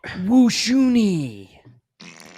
Wooshuni.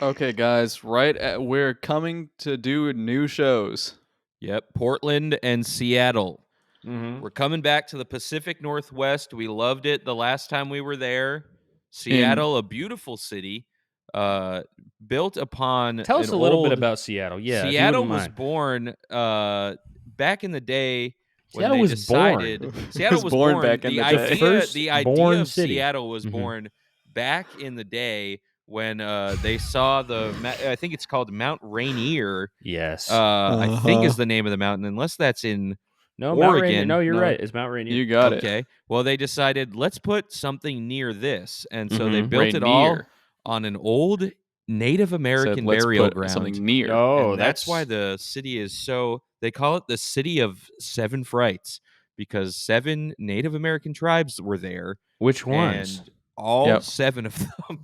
Okay, guys, we're coming to do new shows. Yep, Portland and Seattle. Mm-hmm. We're coming back to the Pacific Northwest. We loved it the last time we were there. Seattle, a beautiful city, built upon. Tell us a little bit about Seattle. Yeah, Seattle was born back in the day when Seattle they was decided. born. Seattle was born back in the day. The idea born of city. Seattle was born back in the day when they saw I think it's called Mount Rainier. Yes. I think is the name of the mountain, unless that's in Mount Oregon. Rainier. No, you're right. It's Mount Rainier. You got it. Okay. Well, they decided, let's put something near this. And so they Mhm. built it all on an old Native American burial ground. Something near. Oh, and that's why the city is so, they call it the City of Seven Frights, because 7 Native American tribes were there. Which ones? And all 7 of them.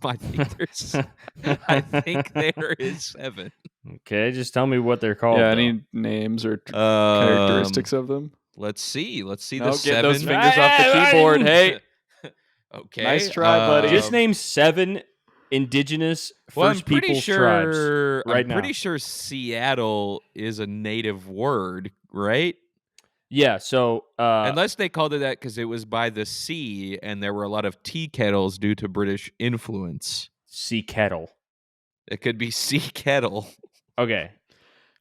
I think there is 7. Okay, just tell me what they're called. Yeah, any names or characteristics of them? Let's see the 7. Get those fingers off the keyboard. Hey. Okay. Nice try, buddy. Just name 7 indigenous First Peoples tribes right now. I'm pretty sure Seattle is a native word, right? Yeah, so unless they called it that because it was by the sea and there were a lot of tea kettles due to British influence. sea kettle. It could be sea kettle. Okay.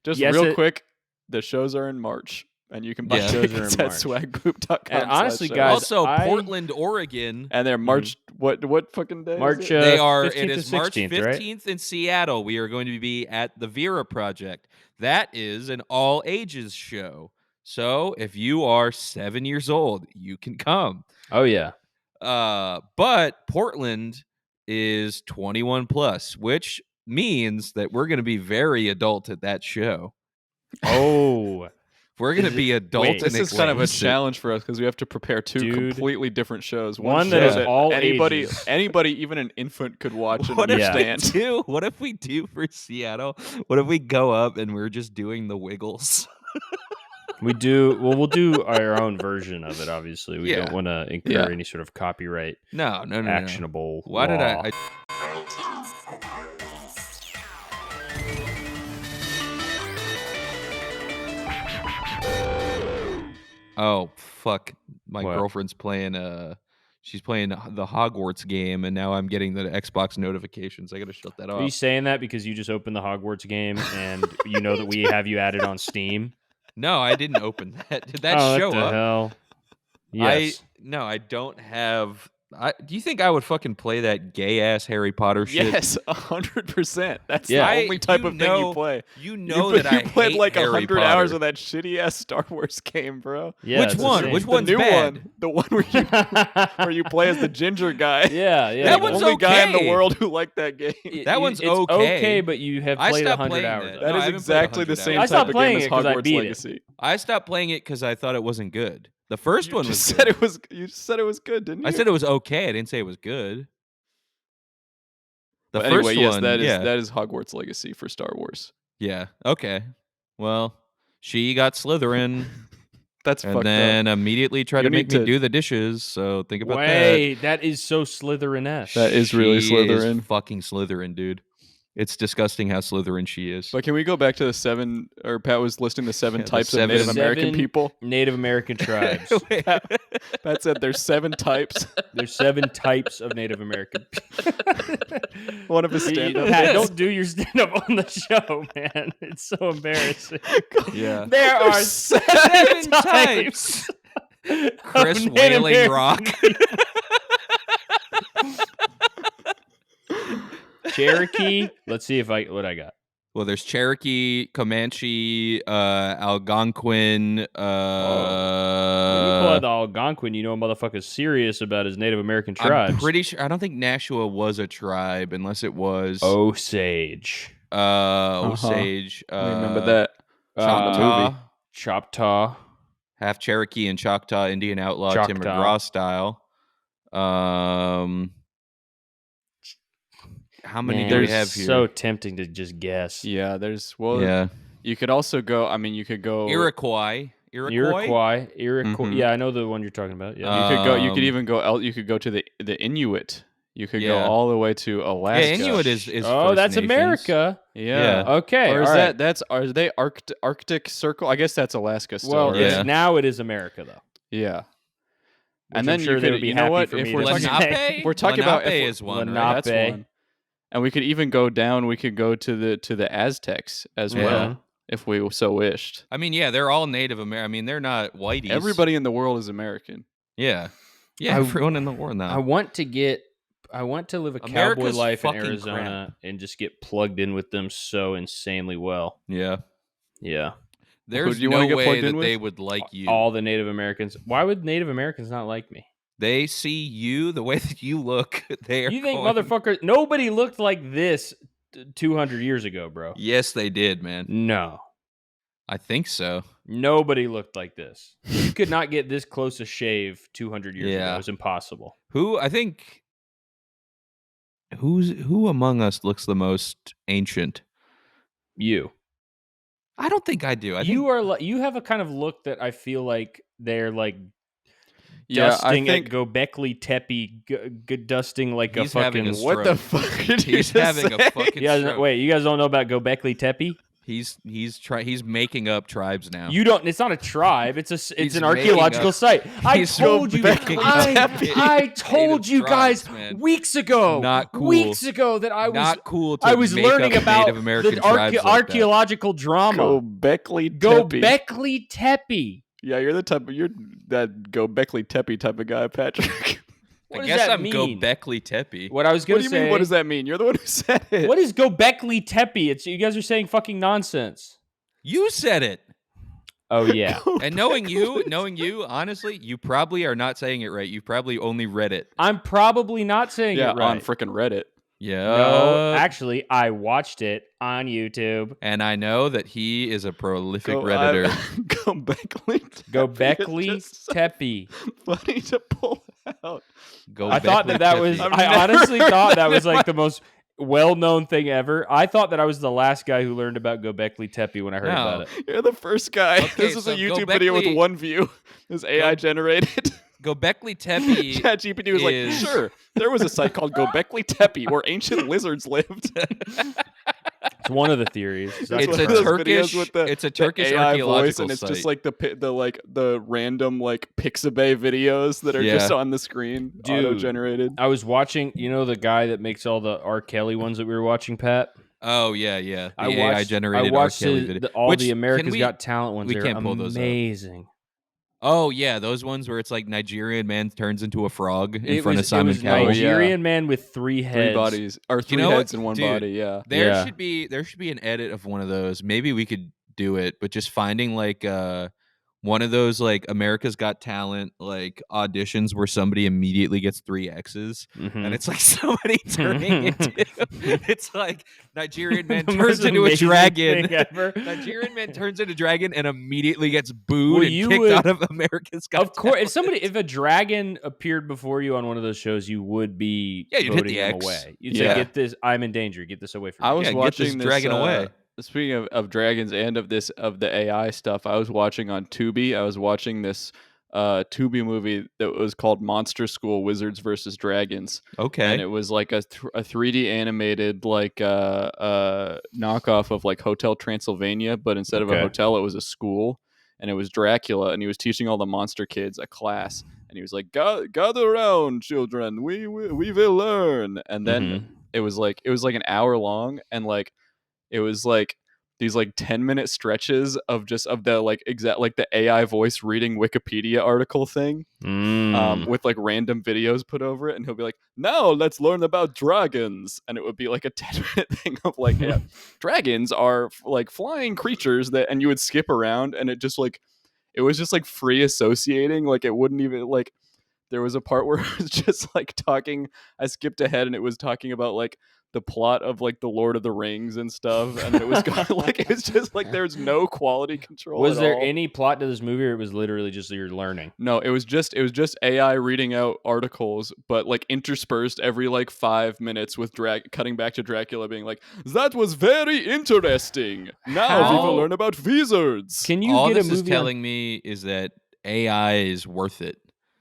Just real quick, the shows are in March. And you can buy tickets at swagpoop.com. And honestly, guys, also Portland, Oregon, and they're March. What fucking day? March. Is it? They are. 15th It is March 16th, 15th in Seattle. We are going to be at the Vera Project. That is an all ages show. So if you are 7 years old, you can come. Oh yeah. But Portland is 21 plus, which means that we're going to be very adult at that show. Oh. We're going to be adult. This is kind of a challenge for us because we have to prepare 2 completely different shows. One that is all ages. Anybody, even an infant, could watch and what understand. What if we do for Seattle? What if we go up and we're just doing the Wiggles? We do. Well, we'll do our own version of it. Obviously, we don't want to incur any sort of copyright. No, actionable. Why did I? Oh fuck! My girlfriend's playing she's playing the Hogwarts game, and now I'm getting the Xbox notifications. I gotta shut that off. Are you saying that because you just opened the Hogwarts game and you know that we have you added on Steam? No, I didn't open that. Did that show what the up? Hell? Yes. No, I don't have. Do you think I would fucking play that gay ass Harry Potter shit? Yes, 100%. That's the only type of thing you play. You know that I played like Harry 100 Potter. hours of that shitty ass Star Wars game, bro. Yeah, which one? Which one's the new bad? one? The one where you play as the ginger guy. Yeah. That one's the only guy in okay. the world who liked that game. That one's it's okay. but you have played 100 hours. That. That is exactly the same I type stopped of game playing as it 'cause I Hogwarts beat it. Legacy. I stopped playing it because I thought it wasn't good. The first one was said good. it was. You said it was good, didn't you? I said it was okay. I didn't say it was good. The But first anyway, yes, one, that is Hogwarts Legacy for Star Wars. Yeah. Okay. Well, she got Slytherin. That's and fucked then up. immediately tried to make me do the dishes. So think about Wait, that is so Slytherin-esque. That is really She Slytherin. is fucking Slytherin, dude. It's disgusting how Slytherin she is. But can we go back to the 7? Or Pat was listing the 7 types of 7 Native American people. Native American tribes. Pat said there's 7 types. There's 7 types of Native American people. One of his stand-up. Pat, don't do your stand-up on the show, man. It's so embarrassing. Yeah. There are 7 types. Chris Wailing Rock. Cherokee. Let's see what I got. Well, there's Cherokee, Comanche, Algonquin. When you pull out the Algonquin, you know a motherfucker's serious about his Native American tribes. I'm pretty sure. I don't think Nashua was a tribe unless it was Osage. Osage. I remember that. Choctaw. Choctaw. Half Cherokee and Choctaw Indian outlaw Tim McGraw style. How many do we have here? So tempting to just guess. Yeah, you could also go. I mean, you could go Iroquois. Mm-hmm. Yeah, I know the one you're talking about. Yeah, you could go. You could even go. You could go to the Inuit. You could go all the way to Alaska. Yeah, Inuit is oh, that's Nations. America. Yeah. Okay. Or is are they Arctic Circle? I guess that's Alaska still. Well, right? now it is America though. Yeah. And then you could, you know what? If we're talking about is one, Lenape. right? That's one. And we could even go down. We could go to the Aztecs as well, if we so wished. I mean, they're all Native American. I mean, they're not whiteys. Everybody in the world is American. Yeah, everyone in the world now. I want to live a cowboy life in Arizona and just get plugged in with them so insanely well. Yeah. There's no way that they would like you. All the Native Americans. Why would Native Americans not like me? They see you the way that you look. You think motherfucker? Nobody looked like this 200 years ago, bro. Yes, they did, man. No, I think so. Nobody looked like this. You could not get this close a shave 200 years ago. It was impossible. Who among us looks the most ancient? You. I don't think I do. You have a kind of look that I feel like they're like dusting at Göbekli Tepe, dusting like he's a fucking. What the fuck? He's having a fucking. Yeah, wait. You guys don't know about Göbekli Tepe? He's making up tribes now. You don't. It's not a tribe. It's an archaeological site. I told you guys weeks ago. Not cool. Weeks ago that I was not cool. I was learning about the archaeological drama. Göbekli Tepe. Yeah, you're that Göbekli Tepe type of guy, Patrick. What I does guess that I'm mean? Göbekli Tepe. What I was going to say. Mean, what does that mean? You're the one who said it. What is Göbekli Tepe? You guys are saying fucking nonsense. You said it. Oh yeah. And knowing you, honestly, you probably are not saying it right. You probably only read it. I'm probably not saying it right. on frickin' Reddit. Yeah. No, actually, I watched it on YouTube. And I know that he is a prolific Redditor. Göbekli Tepe. Funny to pull out. I thought that was. I honestly thought that was like the most well-known thing ever. I thought that I was the last guy who learned about Göbekli Tepe when I heard about it. You're the first guy. Okay, this is a YouTube video with one view. It's AI generated. Göbekli Tepe. ChatGPT was like, sure, there was a site called Göbekli Tepe where ancient lizards lived. It's one of the theories. It's a Turkish AI archaeological voice, and it's site. just like the random like Pixabay videos that are just on the screen, auto-generated. I was watching, the guy that makes all the R. Kelly ones that we were watching, Pat. Oh yeah. The AI generated R. Kelly video. All the America's Got Talent ones. We can't pull those up. Amazing. Oh yeah, those ones where it's like Nigerian man turns into a frog in front of Simon Cowell. Nigerian man with 3 heads, 3 bodies, or 3 heads in one body. Yeah, there should be an edit of one of those. Maybe we could do it, but just finding like one of those like America's Got Talent like auditions where somebody immediately gets 3 X's, and it's like somebody turning into it's like Nigerian man turns into a dragon. Nigerian man turns into a dragon and immediately gets booed and kicked out of America's Got Talent. Of course, if a dragon appeared before you on one of those shows, you would be you'd hit the X. Away. You'd say, "Get this! I'm in danger. Get this away from me." I was watching this dragon away. Speaking of dragons and of the AI stuff, I was watching on Tubi. I was watching this Tubi movie that was called Monster School: Wizards versus Dragons. Okay, and it was like a 3D animated like knockoff of like Hotel Transylvania, but instead of a hotel, it was a school, and it was Dracula, and he was teaching all the monster kids a class, and he was like, "Gather around, children, we will learn." And then it was like an hour long, and like. It was like these like 10-minute stretches of the like exact like the AI voice reading Wikipedia article thing, with like random videos put over it, and he'll be like, "Now let's learn about dragons," and it would be like a 10-minute thing of like, dragons are like flying creatures and you would skip around, and it was just like free associating, like it wouldn't even like. There was a part where it was just like talking. I skipped ahead, and it was talking about like the plot of like the Lord of the Rings and stuff, and it was like it's just like there's no quality control. Was there any plot to this movie, or it was literally just you're learning? No, it was just AI reading out articles, but like interspersed every like 5 minutes with cutting back to Dracula being like, "That was very interesting. Now we will learn about wizards." Can you all get this a movie is telling me is that AI is worth it.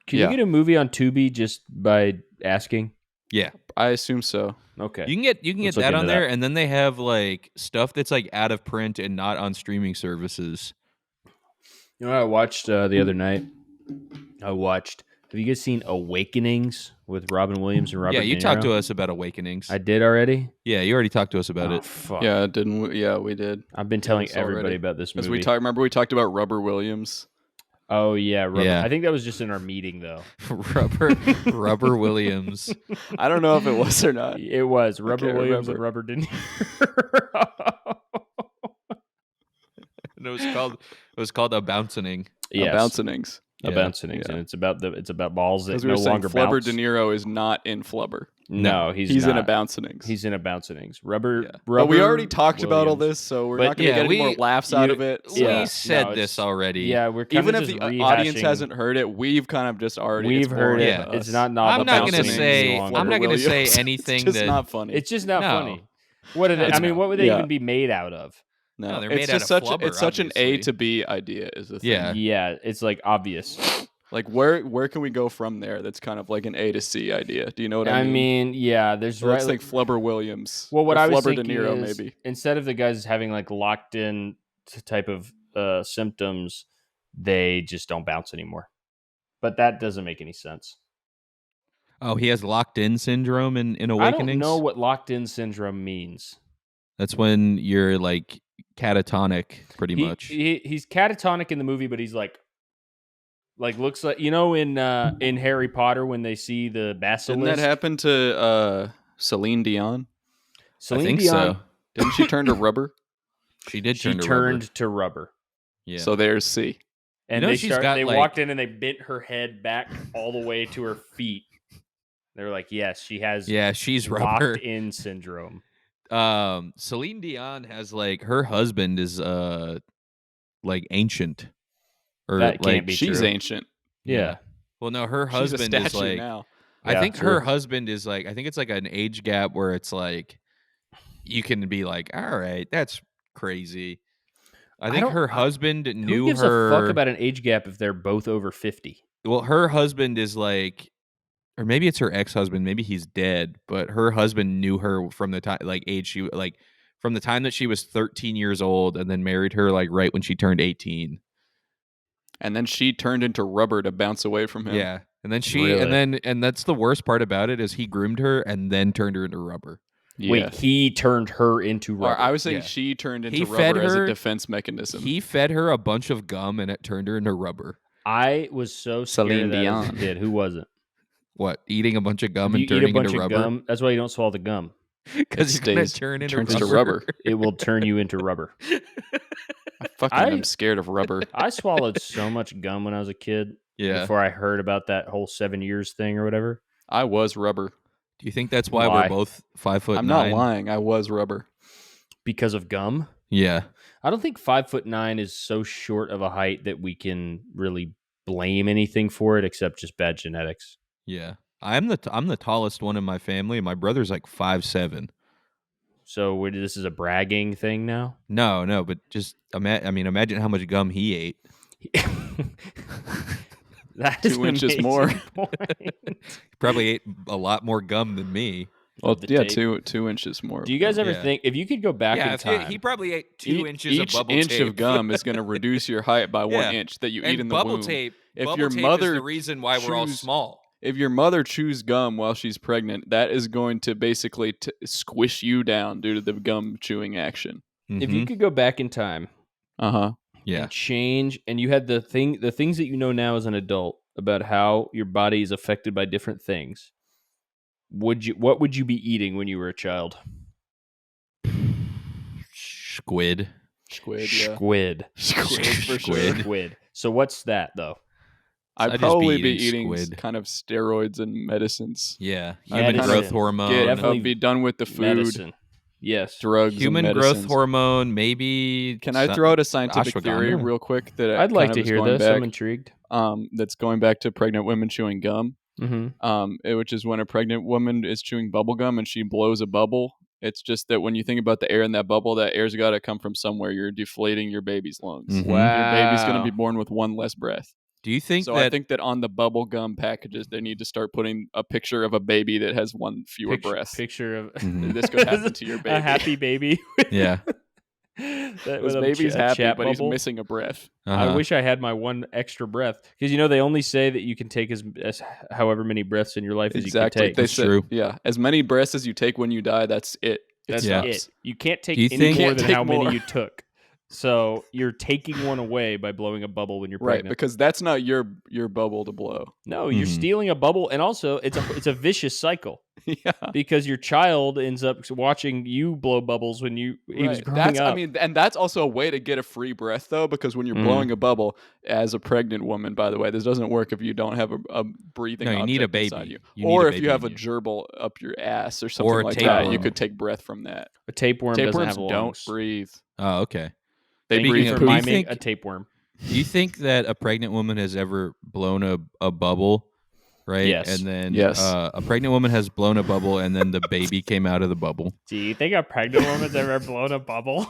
Can you get a movie on Tubi just by asking? Yeah. I assume so. Okay. You can get Let's that look on into there, that. and then they have like stuff that's like out of print and not on streaming services. You know what I watched the other night? Have you guys seen Awakenings with Robin Williams and Robert Yeah, you De Niro? talked to us about Awakenings. I did already? Yeah, you already talked to us about Oh, it. fuck. Yeah, didn't we? Yeah, we did. I've been telling Yes, already. everybody about this Because movie. remember we talked about Rubber Williams. Oh, yeah. Rubber. Yeah. I think that was just in our meeting, though. Rubber Williams. I don't know if it was or not. It was. Rubber can't Williams remember. and Robert De Niro. And it was called A Bouncing. Yes. Bouncingings. Yeah. Bouncingings, Yeah. and it's about balls that Because we no were saying longer Flubber bounce. De Niro is not in Flubber. No, he's in a not. Bouncingings. He's in a Bouncingings. Rubber. Yeah. But we already talked about all Williams. this, so we're But not going to yeah, get any more laughs out of it. Yeah. We said No, this it's- already. Yeah, we're kind Even of if just the audience rehashing- hasn't heard it, we've kind of just already. We've it's heard boring it. Yeah. to It's us. not novel. I'm not gonna gonna Bouncingings say. any longer. I'm not gonna Williams. say It's anything just that. not funny. It's just not No. funny. What are they? It's I mean, not. what would they Yeah. even be made out of? No, they're it's made out just of such. flubber, It's such an A obviously. to B idea. Is the thing. Yeah. Yeah, it's like obvious. Like where can we go from there? That's kind of like an A to C idea. Do you know what I I mean? mean, yeah, there's So let's right. think Flubber Williams. Well, what or I was Flubber De thinking Niro, is maybe. instead of the guys having like locked in type of symptoms, they just don't bounce anymore. But that doesn't make any sense. Oh, he has locked in syndrome in I Awakenings. don't know what locked in syndrome means. That's when you're like catatonic, pretty much. He's catatonic in the movie, but he's like looks like in Harry Potter when they see the basilisk. Didn't that happen to Celine Dion? Celine I think Dion, so. Didn't she turn to rubber? She did She turn to turned rubber. to rubber. Yeah. So there's C. And You know they she's got, they like- walked in and they bent her head back all the way to her feet. They were like, yes, she has yeah, she's rubber. locked in syndrome. Celine Dion has like her husband is like ancient. Or That like can't be She's true. ancient. Yeah. Well, no, her She's a husband is statue like now. I Yeah, think true. her husband is like I think it's like an age gap where it's like you can be like, all right, that's crazy. I think don't- her husband Who knew gives her. a fuck about an age gap if they're both over 50? Well, her husband is like, or maybe it's her ex-husband. Maybe he's dead, but her husband knew her from the time, like age she like from the time that she was 13 years old, and then married her like right when she turned 18. And then she turned into rubber to bounce away from him. Yeah, and then Really? and that's the worst part about it is he groomed her and then turned her into rubber. Yeah. Wait, he turned her into Or rubber. I was saying Yeah. she turned into He fed rubber as a her- defense mechanism. He fed her a bunch of gum and it turned her into rubber. I was so scared Celine of that as a Dion. kid. Who wasn't? What? Eating a bunch of gum If and you eat a turning bunch into of rubber? gum, that's why you don't swallow the gum. Because It you're gonna stays- turn into turns to rubber. rubber. It will turn you into rubber. I fucking am scared of rubber. I swallowed so much gum when I was a kid Yeah. before I heard about that whole 7 years thing or whatever. I was rubber. Do you think that's why Lie. we're both 5'9"? I'm not lying. I was rubber. Because of gum? Yeah. I don't think 5'9" is so short of a height that we can really blame anything for it except just bad genetics. Yeah. I'm the tallest one in my family, and my brother's like 5'7". So this is a bragging thing now? No, but just imagine how much gum he ate. That is 2 an inches amazing more. point. He probably ate a lot more gum than me. Well, the yeah, tape. 2 inches more. Do you guys ever Yeah. think if you could go back in time? he probably ate 2 inches Each of bubble inch tape. of gum is going to reduce your height by Yeah. 1 inch that you and eat in the bubble womb. tape. If bubble your tape mother is the reason why we're all chews- small. If your mother chews gum while she's pregnant, that is going to basically squish you down due to the gum chewing action. if you could go back in time Uh-huh. Yeah. and change, and you had the things that you know now as an adult about how your body is affected by different things, what would you be eating when you were a child? Squid. Squid, yeah. Squid. Squid for Squid. sure. Squid. So what's that though? I'd I'd just be probably be eating eating squid. kind of steroids and medicines. Yeah. I'd Human kind growth of hormone. definitely I'd be done with the food, Medicine. Yes. drugs, Human and growth medicines. hormone, maybe. Can I throw out a scientific theory ashwagandha? real quick that I'd like kind to of is hear going this. I'm back, intrigued. that's going back to pregnant women chewing gum. Mm-hmm. Which is when a pregnant woman is chewing bubble gum and she blows a bubble. It's just that when you think about the air in that bubble, that air's got to come from somewhere. You're deflating your baby's lungs. Mhm. Wow. Your baby's going to be born with one less breath. Do you think So that I think that on the bubble gum packages, they need to start putting a picture of a baby that has one fewer breath. Picture of This could happen to your baby. a happy baby. yeah. This baby's happy, but he's missing a breath. I wish I had my one extra breath because they only say that you can take as however many breaths in your life as you can take. That's true. Yeah, as many breaths as you take when you die. That's it. That's stops. it. You can't take you any think- more than Can't how take many more. you took. So you're taking one away by blowing a bubble when you're Right, pregnant. because that's not your bubble to blow. No, you're stealing a bubble, and also it's a vicious cycle Yeah. because your child ends up watching you blow bubbles when he was growing up. I mean, and that's also a way to get a free breath, though, because when you're blowing a bubble as a pregnant woman, by the way, this doesn't work if you don't have a breathing. No, you need a object baby. inside you. You need or a if baby you have a in you. gerbil up your ass or something Or a like that, you tapeworm. could take breath from that. A tapeworm doesn't Tapeworms have don't lungs. breathe. Oh, okay. They Thank breathe you for poop. miming a tapeworm. Do you think that a pregnant woman has ever blown a bubble, right? Yes. And then Yes. A pregnant woman has blown a bubble, and then the baby came out of the bubble. Do you think a pregnant woman's ever blown a bubble?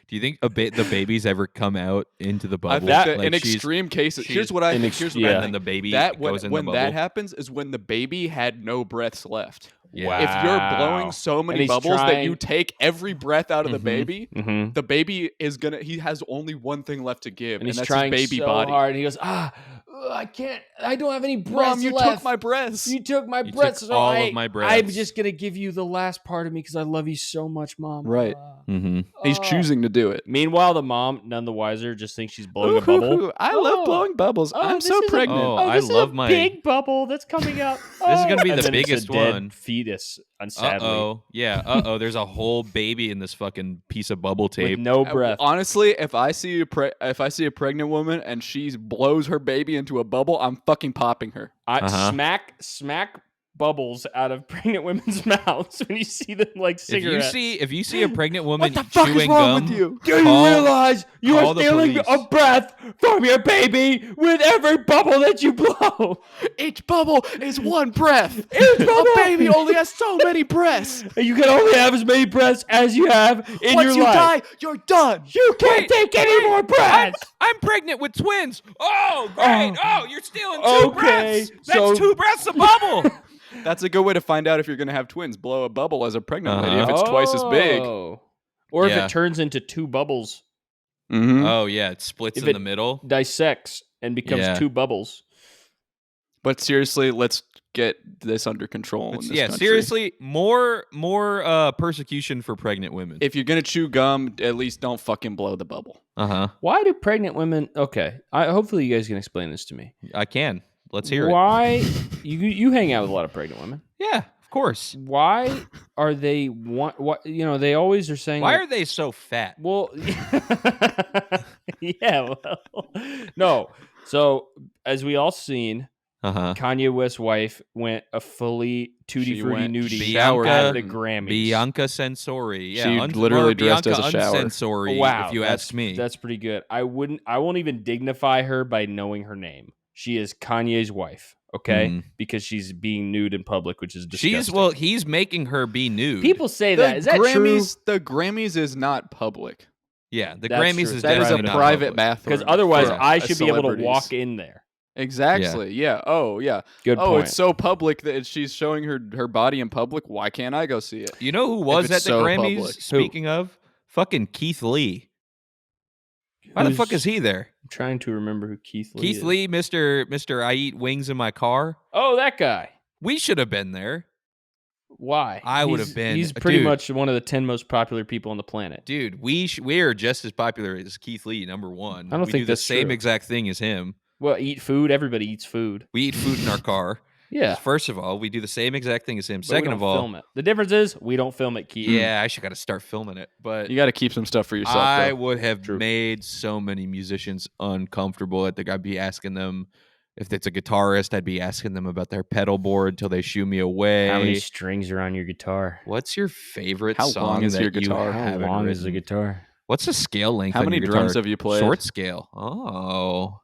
Do you think the baby's ever come out into the I bubble? think that Like in extreme cases, here's what I think. Here's what yeah. I and think. then the baby That goes in when the that bubble. happens is when the baby had no breaths left. Yeah. If you're blowing so And many he's bubbles that you trying- take every breath out of the baby, Mm-hmm. the baby is he has only one thing left to give, And he's that's trying his baby so body. hard. He goes, I can't. I don't have any breaths Mom, you left. took my breaths. You took my You breaths. took so all of my breaths. I'm just gonna give you the last part of me because I love you so much, Mom. Right. Mm-hmm. He's choosing to do it. Meanwhile, the mom, none the wiser, just thinks she's blowing a bubble. Ooh, I love blowing bubbles. I'm this so is a- pregnant. Oh, this I is love a my- big bubble that's coming out. This is gonna be And the then it's a biggest dead one. fetus, sadly, Uh-oh. Yeah, there's a whole baby in this fucking piece of bubble with tape. no breath. Honestly, if I see a pregnant woman and she blows her baby into a bubble, I'm fucking popping her. I Uh-huh. smack bubbles out of pregnant women's mouths when you see them like cigarettes. If you see a pregnant woman What the fuck chewing is wrong gum, with you? Do you call- realize you call are the stealing police. a breath from your baby with every bubble that you blow? Each bubble is one breath. Each bubble. A baby only has so many breaths. And you can only have as many breaths as you have in Once your you life. die, you're done. You can't take any more breaths. I'm pregnant with twins. Oh, great. Oh, you're stealing two Okay, breaths. That's so- 2 breaths a bubble. That's a good way to find out if you're going to have twins. Blow a bubble as a pregnant lady if it's twice as big. Oh. Or if Yeah. it turns into 2 bubbles, Mm-hmm. Oh, yeah, it splits If in it- the middle. dissects, and becomes Yeah. 2 bubbles. But seriously, let's get this under control. In this country. Seriously, more persecution for pregnant women. If you're going to chew gum, at least don't fucking blow the bubble. Uh-huh. Why do pregnant women... Okay, hopefully you guys can explain this to me. I can. Let's hear it. Why... you hang out with a lot of pregnant women. Yeah, of course. Why are they... What they always are saying... Why like, are they so fat? Well, yeah, well, no. So, as we all seen, Uh-huh. Kanye West's wife went a fully Tutti She Frutti went nudie showered at the in Grammys. Bianca Sensori. Yeah, She literally or dressed as Bianca a shower. Unsensori, Wow, if you ask me. That's pretty good. I won't even dignify her by knowing her name. She is Kanye's wife, okay? Mhm. Because she's being nude in public, which is disgusting. He's making her be nude. People say that. Is that true? The Grammys is not public. Yeah, the That's Grammys true. is That is a definitely not private public. bathroom. Because otherwise, for I should be able to celebrities. walk in there. Exactly. Yeah. Oh, yeah. Good Oh, point. it's so public that she's showing her body in public. Why can't I go see it? You know who was it's at the so Grammys? public. Speaking of, fucking Keith Lee. Why the fuck is he there? I'm trying to remember who Keith Lee Keith is. Lee, Mr. I eat wings in my car. Oh, that guy. We should have been there. Why? I would have been- He's pretty dude. much one of the 10 most popular people on the planet. Dude, we are just as popular as Keith Lee, number one. I don't we think do the that's same true. exact thing as him. Well, eat food. Everybody eats food. We eat food in our car. Yeah. First of all, we do the same exact thing as him. But we Second don't of all, film it. The difference is we don't film it, Keith. yeah, I should got to start filming it. But You got to keep some stuff for yourself. I though. would have True. made so many musicians uncomfortable. I think I'd be asking them, if it's a guitarist, I'd be asking them about their pedal board till they shoo me away. How many strings are on your guitar? What's your favorite How song long is that your guitar? you How haven't long is the written? guitar? What's the scale length How on many your drums guitar? have you played? Short scale. Oh.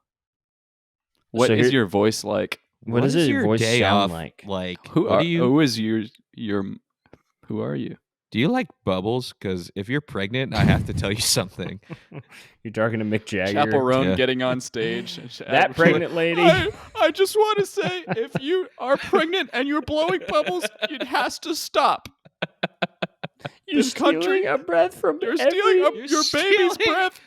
What So is here- your voice like? What does your your voice day sound off like? Like, Who what are do you... Who is your? Who are you? Do you like bubbles? Because if you're pregnant, I have to tell you something. You're talking to Mick Jagger. Chappell Roan Yeah. getting on stage. That pregnant lady. I just want to say, if you are pregnant and you're blowing bubbles, it has to stop. You're This country- stealing a breath from You're every... stealing your baby's breath.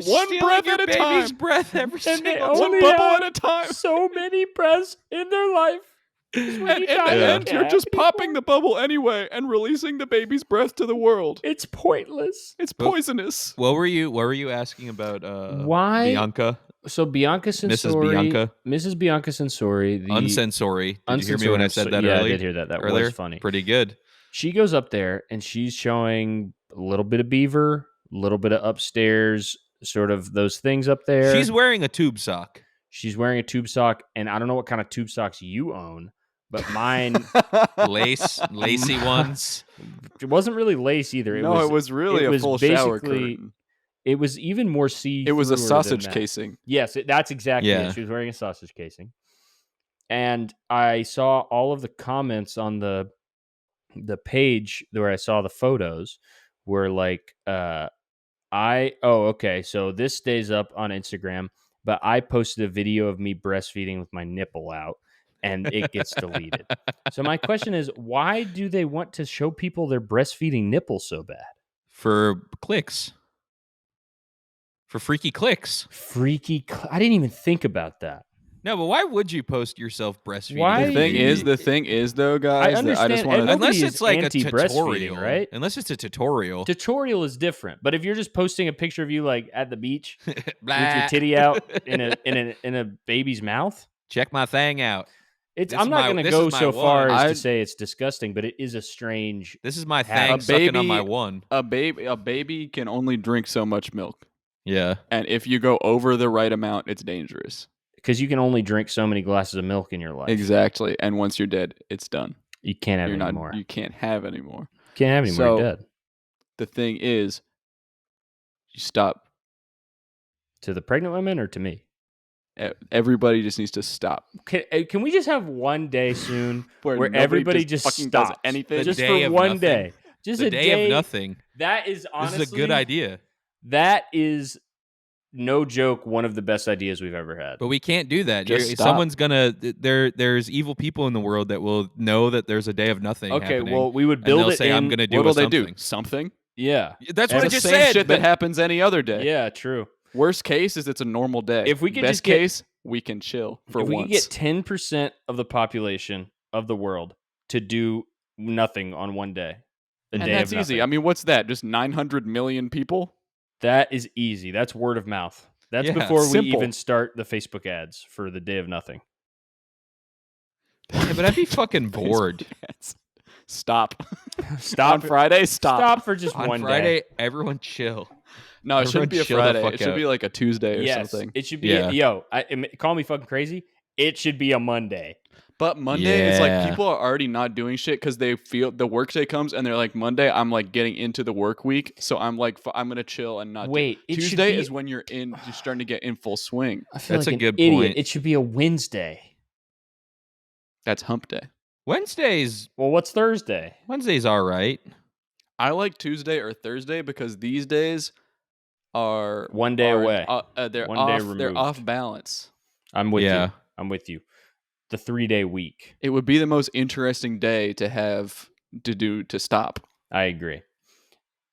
One breath at a time. breath every And they single One only bubble have at a time. so many breaths in their life. And in the end, you're just popping the bubble anyway and releasing the baby's breath to the world. It's pointless. It's poisonous. What were you asking about? Why? Bianca, So Bianca Sensori, Mrs. Bianca Sensori, the Unsensory. Did you hear me when I said that yeah, earlier? I did hear that. That earlier? was funny. Pretty good. She goes up there and she's showing a little bit of beaver, a little bit of upstairs, sort of those things up there. She's wearing a tube sock. She's wearing a tube sock, and I don't know what kind of tube socks you own, but mine Lacy ones. it wasn't really lace either. It was really a full shower curtain. It was even more see. It was a sausage casing. Yes, that's exactly it. She was wearing a sausage casing. And I saw all of the comments on the page where I saw the photos were like, okay, so this stays up on Instagram, but I posted a video of me breastfeeding with my nipple out, and it gets deleted. So my question is, why do they want to show people their breastfeeding nipple so bad? For clicks. For freaky clicks. I didn't even think about that. No, but why would you post yourself breastfeeding? Why? The thing is, though, guys, I understand. I just want to. Unless it's like a anti-breastfeeding, tutorial, right? Unless it's a tutorial. Tutorial is different. But if you're just posting a picture of you like at the beach with your titty out in a baby's mouth, check my thing out. I'm not going to go so far as to say it's disgusting, but it is a strange. This is my thing sucking on my one. A baby can only drink so much milk. Yeah, and if you go over the right amount, it's dangerous. Because you can only drink so many glasses of milk in your life. Exactly. And once you're dead, it's done. You can't have any more. You can't have any more. Can't have any more. You're dead. The thing is, you stop. To the pregnant women or to me? Everybody just needs to stop. Can we just have one day soon where everybody just fucking stops? does anything? Just for one day. Just a day of nothing. That is honestly... This is a good idea. That is... no joke, one of the best ideas we've ever had. But we can't do that. Someone's gonna there's evil people in the world that will know that there's a day of nothing. Okay, happening, well, we would build and they'll it say, in. I'm gonna do what will something. they do? Something? Yeah. That's what I just same said. Shit that happens any other day. Yeah, true. Worst case is it's a normal day. If we could Best just get, case, we can chill for if we once. could get 10% of the population of the world to do nothing on one day. And that's easy. I mean, what's that? Just 900 million people? That is easy. That's word of mouth. That's before we even start the Facebook ads for the day of nothing. Yeah, but I'd be fucking bored. Stop. Stop on Friday. Stop for just on one Friday, day. Everyone chill. No, it shouldn't be a chill the Friday. fuck It should out. be like a Tuesday or something. It should be. Call me fucking crazy. It should be a Monday. But Monday is like people are already not doing shit because they feel the work day comes and they're like, Monday, I'm like getting into the work week. So I'm like, I'm going to chill and not Wait. Tuesday is when you're starting to get in full swing. I feel That's like a good idiot. point. It should be a Wednesday. That's hump day. Wednesdays. Well, what's Thursday? Wednesday's all right. I like Tuesday or Thursday because these days are one day away. They're one off. day removed. They're off balance. I'm with you. I'm with you. The 3-day week. It would be the most interesting day to have to stop. I agree.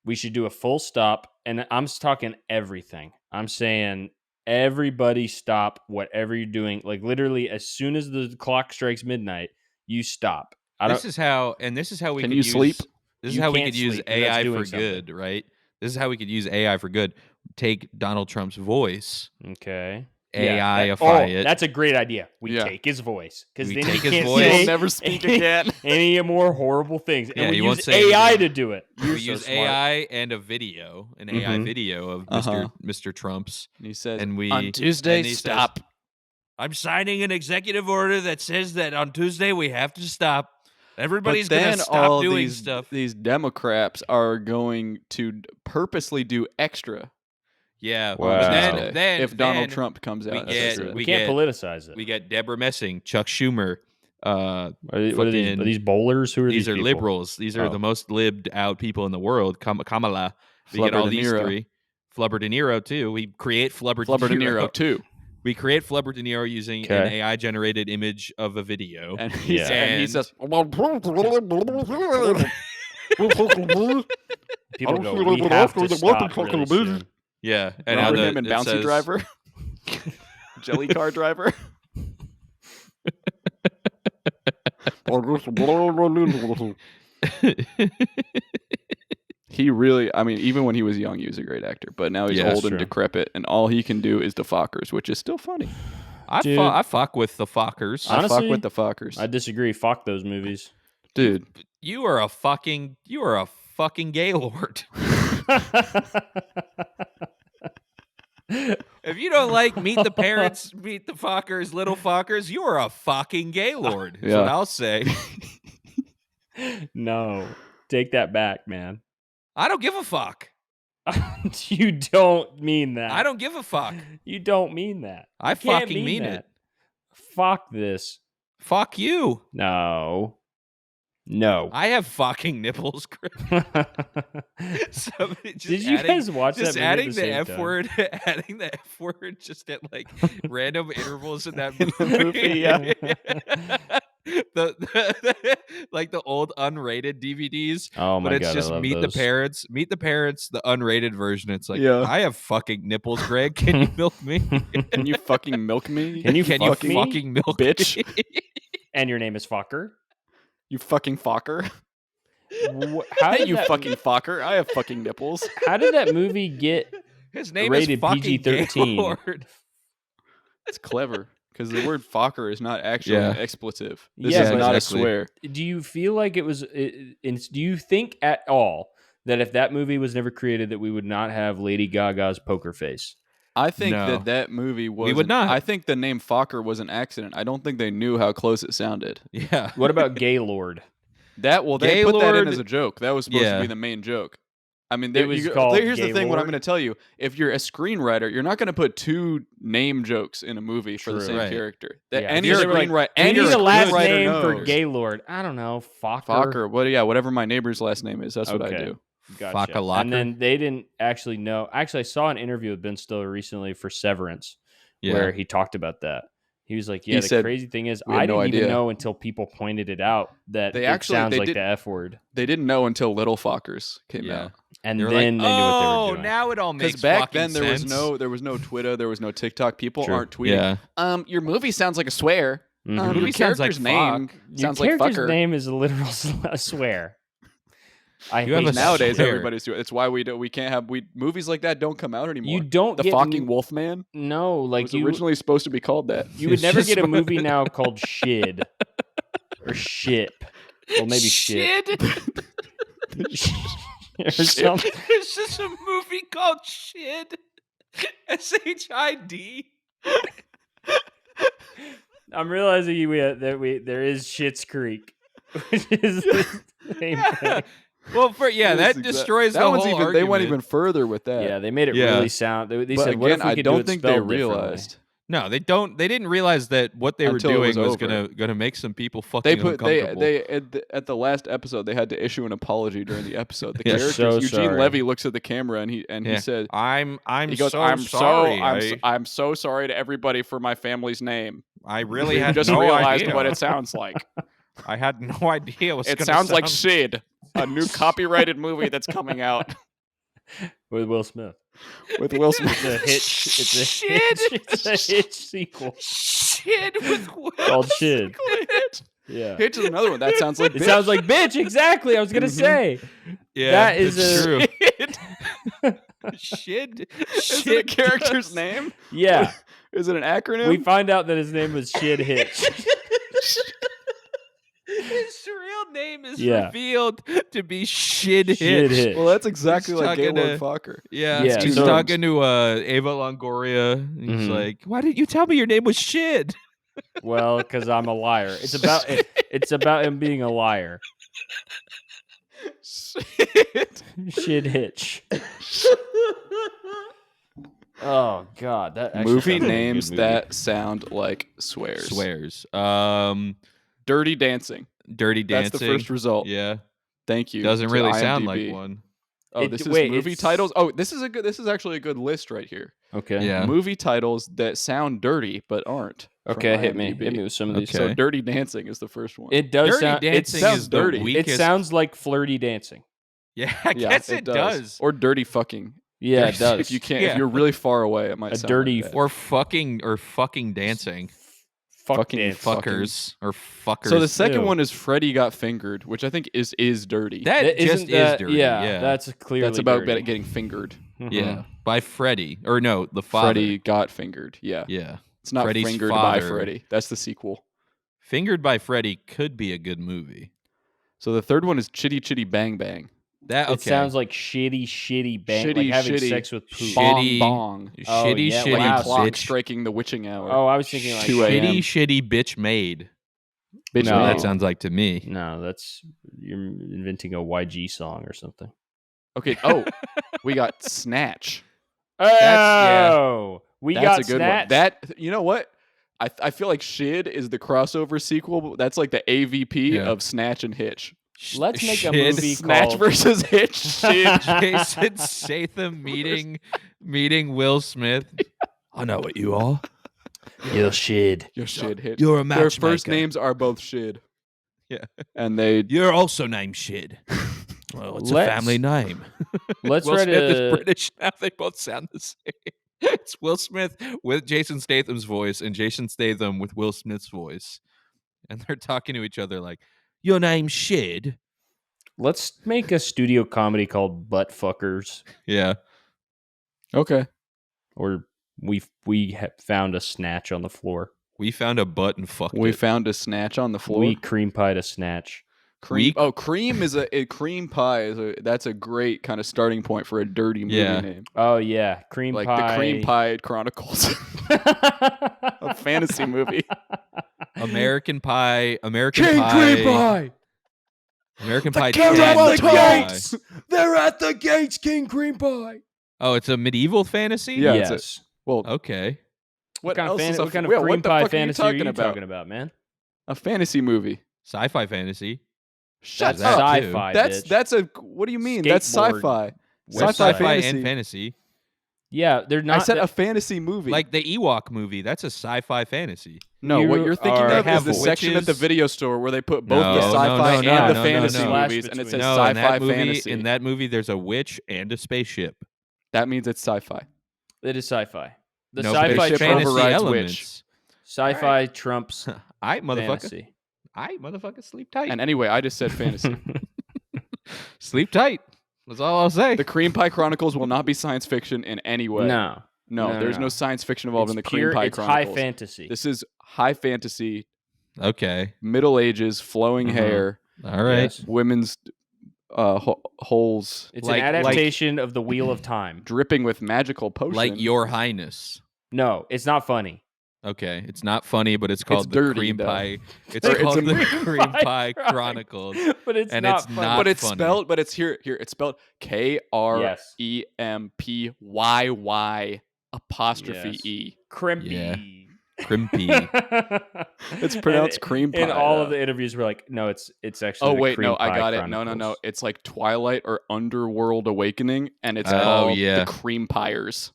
We should do a full stop, and I'm talking everything. I'm saying everybody stop whatever you're doing. Like literally, as soon as the clock strikes midnight, you stop. This is how we can could you use, sleep? This is You how we can't could use sleep, 'cause that's AI doing for good, right? This is how we could use AI for good. Take Donald Trump's voice. Okay. AI-ify it. That's a great idea. We take his voice because then take he his can't voice. say He'll never speak again. any more horrible things. Yeah, And he we won't use say AI anything. to do it. We so use smart. AI and a video, an AI video of Mr. Trump's. And he says, and we on Tuesday, and he stop. says, I'm signing an executive order that says that on Tuesday we have to stop. Everybody's going to stop doing stuff. These Democrats are going to purposely do extra. Yeah. Wow. But then if Donald Trump comes out, we as extra. We can't politicize it. We get Deborah Messing, Chuck Schumer, What are these? Are these bowlers? Who are these? These are people? liberals. These are the most libbed out people in the world. Kamala. We get all these three. Flubber De Niro too. We create Flubber De Niro too. We create Flubber De Niro using an AI generated image of a video. And he says, People go, we have to stop really soon. Yeah. And now him and Bouncy Driver. Jelly car driver. He really, I mean, even when he was young, he was a great actor. But now he's old and decrepit, and all he can do is the Fockers, which is still funny. I fuck with the Fockers. Honestly, I fuck with the Fockers. I disagree. Fuck those movies. Dude. You are a fucking gaylord. If you don't like Meet the Parents, Meet the Fockers, Little Fockers, you are a fucking gaylord. That's what I'll say. No. Take that back, man. I don't give a fuck. You don't mean that. I don't give a fuck. You don't mean that. I fucking mean it. Fuck this. Fuck you. No. I have fucking nipples, Chris. Did you guys watch that movie? Just adding the F word, adding the F word just at like random intervals in that movie. Yeah. the like the old unrated DVDs. Oh my god! But it's just Meet the Parents, the unrated version. It's like, I have fucking nipples, Greg. Can you milk me? Can you fucking milk me? Can you fucking milk bitch? And your name is Focker? You fucking Focker. How did you fucking Focker? I have fucking nipples. How did that movie get his name rated is fucking PG-13? It's clever because the word Focker is not actually an expletive. This is not a swear. Do you feel like it was? Do you think at all that if that movie was never created, that we would not have Lady Gaga's poker face? I think that movie was. We would not. I think the name Focker was an accident. I don't think they knew how close it sounded. Yeah. What about Gaylord? They put that in as a joke. That was supposed to be the main joke. I mean, here's the thing. What I'm going to tell you: if you're a screenwriter, you're not going to put two name jokes in a movie for the same character. Any screenwriter, any last name for Gaylord. I don't know, Focker. Whatever my neighbor's last name is. That's what I do. Gotcha. And then they didn't actually know. Actually, I saw an interview with Ben Stiller recently for Severance, where he talked about that. He was like, "Yeah, the crazy thing is, I didn't even know until people pointed it out that it sounds like the F word." They didn't know until Little Fockers came out, and then they knew what they were doing. Now it all makes sense. Because back then there was no Twitter, there was no TikTok. People aren't tweeting. Your movie sounds like a swear. Mm-hmm. Your character's name sounds like fucker. Your character's name is a literal swear. Nowadays everybody's doing it. It's why we can't have movies like that don't come out anymore. You don't the fucking Wolfman. No, like it was originally supposed to be called that. You would never get a movie now called Shid or Ship. Well, maybe Shit. Or something. There's just a movie called Shid. SHID. I'm realizing there is Schitt's Creek, which is the same thing. Well, that destroys the whole argument. They went even further with that. Yeah, they made it really sound. They said, again, "What if we could don't think they realized." No, they don't. They didn't realize that what they were doing was gonna make some people fucking uncomfortable. They at the last episode they had to issue an apology during the episode. The characters, Eugene Levy looks at the camera and he said, "I'm sorry. I'm so sorry to everybody for my family's name. I really had just no realized idea what it sounds like. I had no idea. It sounds like Sid, a new copyrighted movie that's coming out with Will Smith." With Will Smith. It's a Hitch sequel. Shid with Will called Shid. Yeah. Hitch is another one. That sounds like bitch. It sounds like bitch, exactly. I was gonna say. Yeah. That is true. Shid. Is it a character's name? Yeah. Is it an acronym? We find out that his name was Shid Hitch. His real name is revealed to be Shid Hitch. Well, that's exactly like Gaylord Focker. Yeah. He's talking to Ava Longoria. And he's like, "Why didn't you tell me your name was Shid?" Well, because I'm a liar. It's about him being a liar. Shid Hitch. Oh God, that movie names that sound like swears. Dirty Dancing. Dirty Dancing. That's the first result. Yeah. Thank you. Doesn't to really IMDb. sound like one. Oh, this is movie titles. Oh, this is actually a good list right here. Okay. Yeah. Movie titles that sound dirty but aren't. Okay, hit me IMDb. with some of these. Okay. So Dirty Dancing is the first one. It does Dirty sound. It Dancing sounds is the dirty. weakest. It sounds like flirty dancing. Yeah, I guess it does. Or dirty fucking. Yeah, it does. If you can't, Yeah. if you're really far away, it might A sound dirty like that. Or fucking dancing. fucking dance. Fuckers or fuckers. So the second Ew. one is Freddy Got Fingered, which I think is dirty. that just isn't is that- dirty. Yeah, that's clearly. That's about dirty. getting fingered. Mhm. yeah. By Freddy. Or no, the father. Freddy Got Fingered. Yeah. Yeah. It's not Freddy's Fingered father. by Freddy. That's the sequel. Fingered by Freddy could be a good movie. So the third one is Chitty Chitty Bang Bang. That It sounds like shitty bang, like Shitty, having shitty. sex with poo. Shitty- Bong Bong. Oh, shitty, yeah, shitty wow. Clock bitch. striking the witching hour. Oh, I was thinking like 2 a.m. Shitty bitch made. Bitch No. That made. sounds like to me. No, that's you're inventing a YG song or something. Okay. Oh, we got Snatch. Oh, we That's got a good Snatch. one. That, you know what? I feel like Shid is the crossover sequel. But that's like the AVP Yeah. of Snatch and Hitch. Let's make a Shit. movie Snatch called versus Hitch. Shid. Jason Statham meeting Will Smith. I know what you are. Yo Shid. You're Shid Hitch. You're a Their matchmaker. first names are both Shid. Yeah. And they You're also named Shid. Well, it's Let's- a family name. Let's Will write Smith is a. British now. They both sound the same. It's Will Smith with Jason Statham's voice and Jason Statham with Will Smith's voice. And they're talking to each other like, your name's Shid. Let's make a studio comedy called Butt Fuckers, Yeah. okay. or we found a snatch on the floor. We found a butt and fucked We it. found a snatch on the floor. We cream pied a snatch. Cream. Oh, cream is a cream pie is that's a great kind of starting point for a dirty movie Yeah. name. Oh yeah, cream Like pie. the Cream Pie Chronicles, a fantasy movie. American Pie. American King Pie. cream pie. American Pie. They're 10 at was the Cream Pie. gates. They're at the gates. King cream pie. Oh, it's a medieval fantasy? Yeah, it's yes. Well, Okay. what kind else of, is a what kind of yeah, cream what the pie fuck fantasy are you talking talking about? about, man? A fantasy movie. Sci-fi fantasy. Shut That's that up. too. sci-fi. That's bitch. that's a. What do you mean? That's Skateboard. sci-fi. There's Sci-fi sci-fi fantasy. and fantasy. Yeah, they're not. I said that- a fantasy movie. Like the Ewok movie. That's a sci-fi fantasy. no, what you you're thinking are- of is have the section at the witches. video store where they put both No, the no, sci-fi no, and the no, fantasy no, no. movies, and it Between- says No, in sci-fi that movie, fantasy. in that movie, there's a witch and a spaceship. That means it's sci-fi. It is sci-fi. The No, sci-fi spaceship trumps, overrides witch. elements. sci-fi trumps I motherfucker. fantasy. I motherfucker sleep tight. And anyway, I just said fantasy. Sleep tight. That's all I'll say. The Cream Pie Chronicles will not be science fiction in any way. No, No, there's no no. science fiction involved It's in the pure, Cream Pie it's Chronicles. high fantasy. This is high fantasy, Okay. Middle Ages, flowing Mhm. hair, All right. Yes. women's holes It's Like- an adaptation of the Wheel of Time. dripping with magical potion. Like Your Highness. No, it's not funny. Okay. It's not funny, but it's called the dirty, Cream though. Pie. It's Or it's called a the Cream Cream Pie Pie Chronicles. But it's And not it's funny. not but it's funny. spelled. But it's here. It's spelled KREMPYY apostrophe Yes. E. crimpy. Yeah. Crimpy. It's pronounced cream In pie, all of though. the interviews, we're like, no, it's actually. Oh the wait, Cream no, I Pie got it. No. Chronicles. It's like Twilight or Underworld Awakening, and it's Oh, called yeah. the Cream Pyres.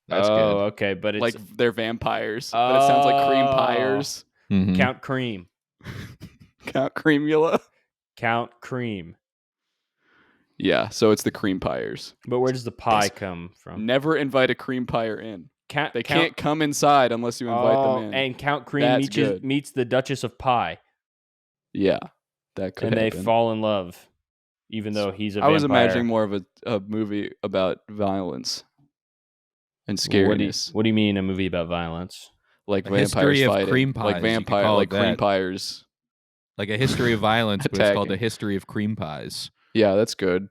That's oh, okay, but it's Like they're vampires, but it sounds like Cream Oh. Pyres. good. Mhm. Count Cream. Count Creamula. Count Cream. Yeah, so it's the Cream Pyres. But where does the pie Yes. come from? Never invite a Cream Pyre in. Count, They Count- can't come inside unless you invite Oh, them in. And Count Cream That's good. meets the Duchess of Pie, Yeah, that could and they happen. fall in love, even though he's a I was vampire. imagining more of a movie about violence and What do, you, scariness, what do you mean a movie about violence? like A vampires history of fighting, cream pies, like you could vampire, call like it cream that. pyres. Like a history of violence, but it's called Attacking. a history of cream pies. Yeah, that's good.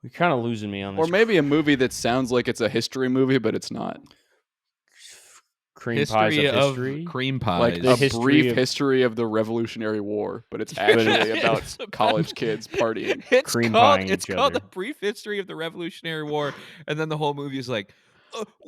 You're kind of losing me on this. Or maybe a movie that sounds like it's a history movie, but it's not. Cream pies History of of history. cream pies. Like The a history brief of- history of the Revolutionary War, but it's actually about It's about- college kids partying. It's cream called pieing it's each called other. a brief history of the Revolutionary War, and then the whole movie is like,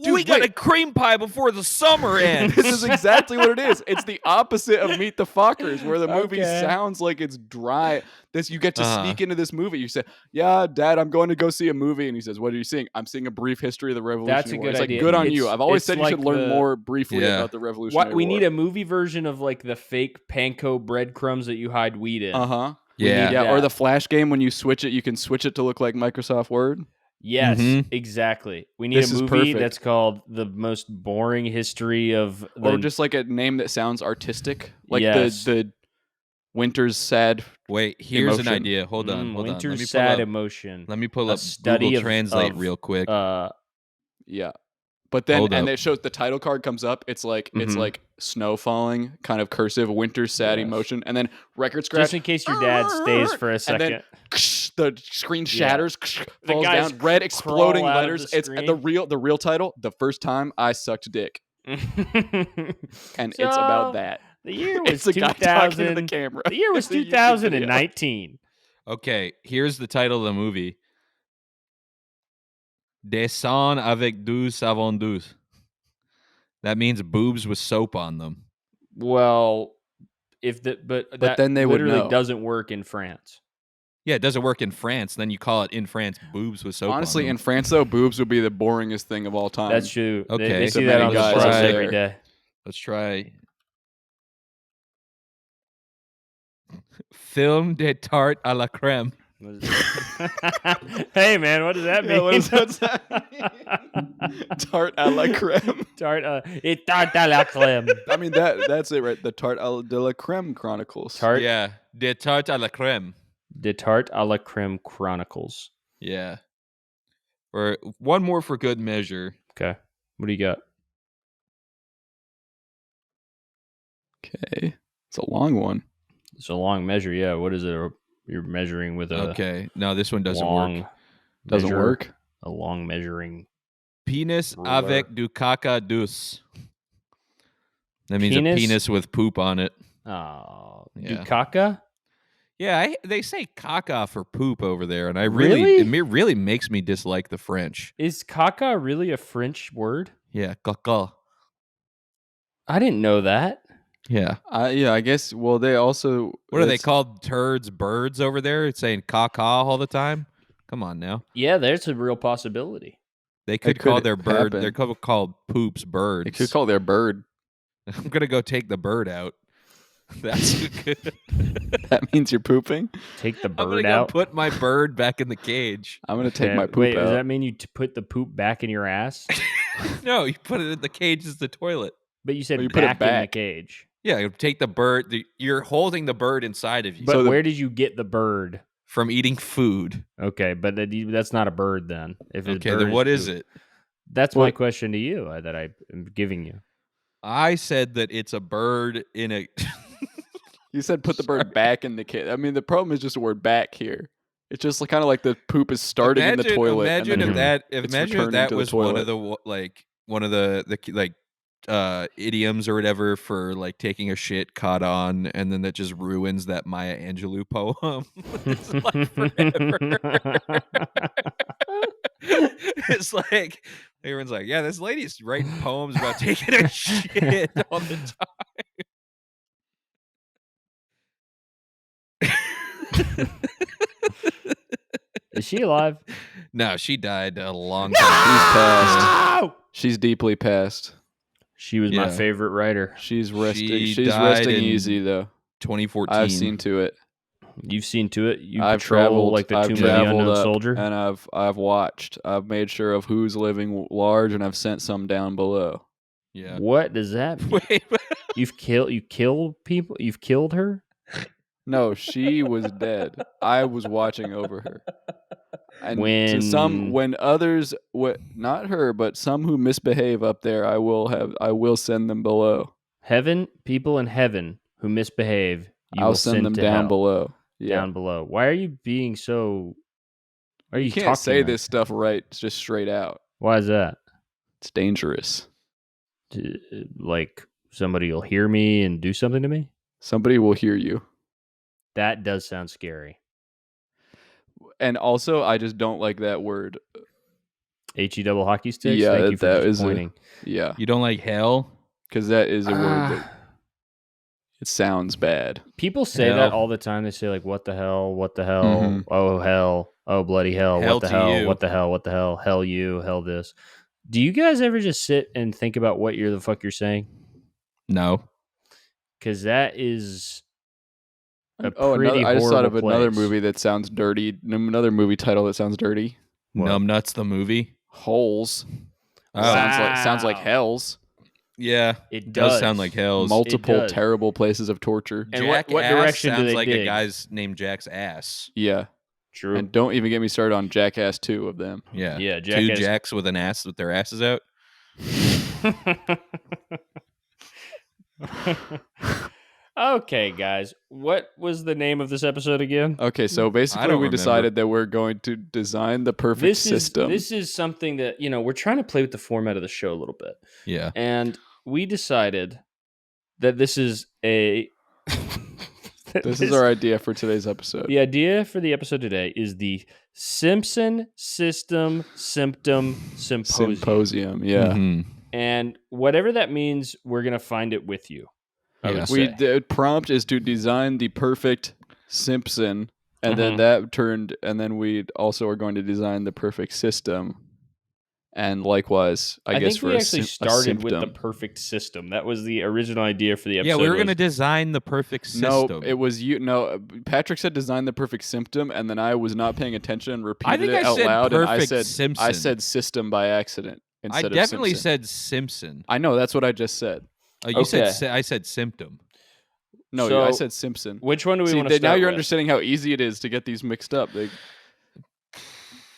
Dude, we got wait. a cream pie before the summer ends. This is exactly what it is. It's the opposite of Meet the Fockers, where the movie Okay. sounds like it's dry. You get to sneak into this movie. You say, "Yeah, Dad, I'm going to go see a movie," and he says, "What are you seeing?" "I'm seeing a brief history of the Revolutionary That's a War." good It's like, idea. good on you. I've always It's said you like should learn more briefly Yeah. about the Revolutionary War. We need a movie version of like the fake panko breadcrumbs that you hide weed in. Uh-huh. Yeah. Yeah, or that. the Flash game when you switch it, you can switch it to look like Microsoft Word. Yes, Mhm. exactly. We need This a is movie perfect. that's called The Most Boring History of the Or just like a name that sounds artistic. Like Yes. the Winter's Sad. Wait, here's Emotion. an idea. Hold on. Winter's Sad Emotion. Let me pull A up study Google of- Translate of, real quick. Yeah. But then Hold up. it shows the title card comes up. It's like snow falling, kind of cursive, Winter's Sad Yes. Emotion, and then record scratch. Just in case your dad stays for a second. And then the screen shatters, falls guys down, red exploding crawl out of letters. the It's the real title. The first time I sucked dick, and it's about that. The year was It's a guy talking to the 2000. camera. The year was It's a YouTube video. 2019. Okay, here's the title of the movie. Descends avec deux savons douces. That means boobs with soap on them. Well, but that then they would literally know. doesn't work in France. Yeah, it doesn't work in France. Then you call it in France boobs with soap Honestly, on in them. France though, boobs would be the boringest thing of all time. That's true. Okay. They So see that many on the guys bus out every there. day. Let's try. Film de tarte à la crème. Hey man, what does that mean? Yeah, what does that mean? Tarte à la crème. Tarte à la crème. I mean that's it, right? The Tarte de la Crème Chronicles. Tarte Yeah, de tarte à la crème. de Tarte à la Crème Chronicles. Yeah. Or one more for good measure. Okay, what do you got? Okay, it's a long one. It's a long measure. Yeah, what is it? You're measuring with a Okay. No, this one doesn't long work. Doesn't measure- work. A long measuring. Penis Ruler. avec du caca douce. That means Penis? a penis with poop on it. Oh, Yeah. Dukaka? Yeah, they say caca for poop over there, and it really makes me dislike the French. Is caca really a French word? Yeah, caca. I didn't know that. Yeah. Yeah, I guess. Well, they also. What are they it's- called? Turds, birds over there? It's saying caca all the time. Come on now. Yeah, there's a real possibility. They could could call their bird. happen. They're called poops birds. They could call their bird. I'm gonna go take the bird out. That's good. That means you're pooping. Take the I'm gonna bird go out. put my bird back in the cage. I'm gonna take Okay, my poop wait, out. does that mean you put the poop back in your ass? No, you put it in the cage as the toilet. But you said Or you put it back in the back. cage. Yeah, you take the bird. You're holding the bird inside of you But So where did you get the bird? from eating food. Okay, but that's not a bird then. If it's Okay, then what is poop. it? That's my What- question to you that I am giving you. I said that it's a bird in a. You said put the bird back in the cage. I mean, the problem is just the word "back" here. It's just kind of like the poop is starting in the toilet. Imagine and if then that. it's Imagine if returning that to the was one of toilet. the idioms or whatever for like taking a shit caught on, and then that just ruins that Maya Angelou poem. It's like forever. It's like everyone's like, yeah, this lady's writing poems about taking a shit all the time. Is she alive? No, she died a long She's time. passed. She's deeply passed. She was my Yeah. favorite writer. She's resting. She She's died resting in easy though. 2014. I've seen to it. You've seen to it. You I've patrol traveled like the I've Tomb of the traveled Unknown up, Soldier. and I've watched. I've made sure of who's living large, and I've sent some down below. Yeah. What does that mean? Wait. You killed people? You've killed her? No, she was dead. I was watching over her. And When- when others, not her, but some who misbehave up there, I will send them below. Heaven, people in heaven who misbehave, you I'll will send them to down hell. below. Yeah. Down below. Why are you being so? Why are you, You can't talking say like this stuff right just straight out. Why is that? It's dangerous. Like somebody will hear me and do something to me? Somebody will hear you. That does sound scary. And also, I just don't like that word. HE double hockey sticks? Yeah, Thank you for that just is pointing. Yeah, You don't like hell? because that is a word that Ah, it sounds bad. people say Hell. that all the time. They say like, "What the hell? What the hell? Mhm. Oh hell! Oh bloody hell! Hell What the to hell? you. What the hell? What the hell? Hell you! Hell this!" Do you guys ever just sit and think about what the fuck you're saying? No. Because that is a Oh, pretty I just thought of horrible another place. movie that sounds dirty. Another movie title that sounds dirty. What? Numbnuts the movie. Holes. Oh. Sounds like Wow. hells. Yeah. It does does. sound like hells. Multiple does. terrible places of torture. And Jack what Ass direction do sounds they like dig? a guy's named Jack's ass. Yeah. True. And don't even get me started on Jackass 2 of them. Yeah. Yeah, Two Jackass. jacks with an ass with their asses out. Okay, guys. What was the name of this episode again? Okay, so basically don't we remember. decided that we're going to design the perfect system. This is something that, we're trying to play with the format of the show a little bit. Yeah. And we decided that this is a This is our idea for today's episode. The idea for the episode today is the Simpson System Symptom Symposium. Symposium, yeah. Mhm. And whatever that means, we're going to find it with you. I Yeah. would say. The prompt is to design the perfect Simpson, and then then we also are going to design the perfect system. And likewise, I guess think for we a actually sim- a started with the symptom. perfect system. That was the original idea for the episode. Yeah, we were was- gonna design the perfect system. No, it was you. No, Patrick said design the perfect symptom, and then I was not paying attention and repeated think it I out said loud, and I perfect said Simpson. system by accident I instead of definitely Simpson. said Simpson. I know that's what I just said. You said Okay. I said symptom. No, So, I said Simpson. Which one do we See, want to start now you're with? understanding how easy it is to get these mixed up.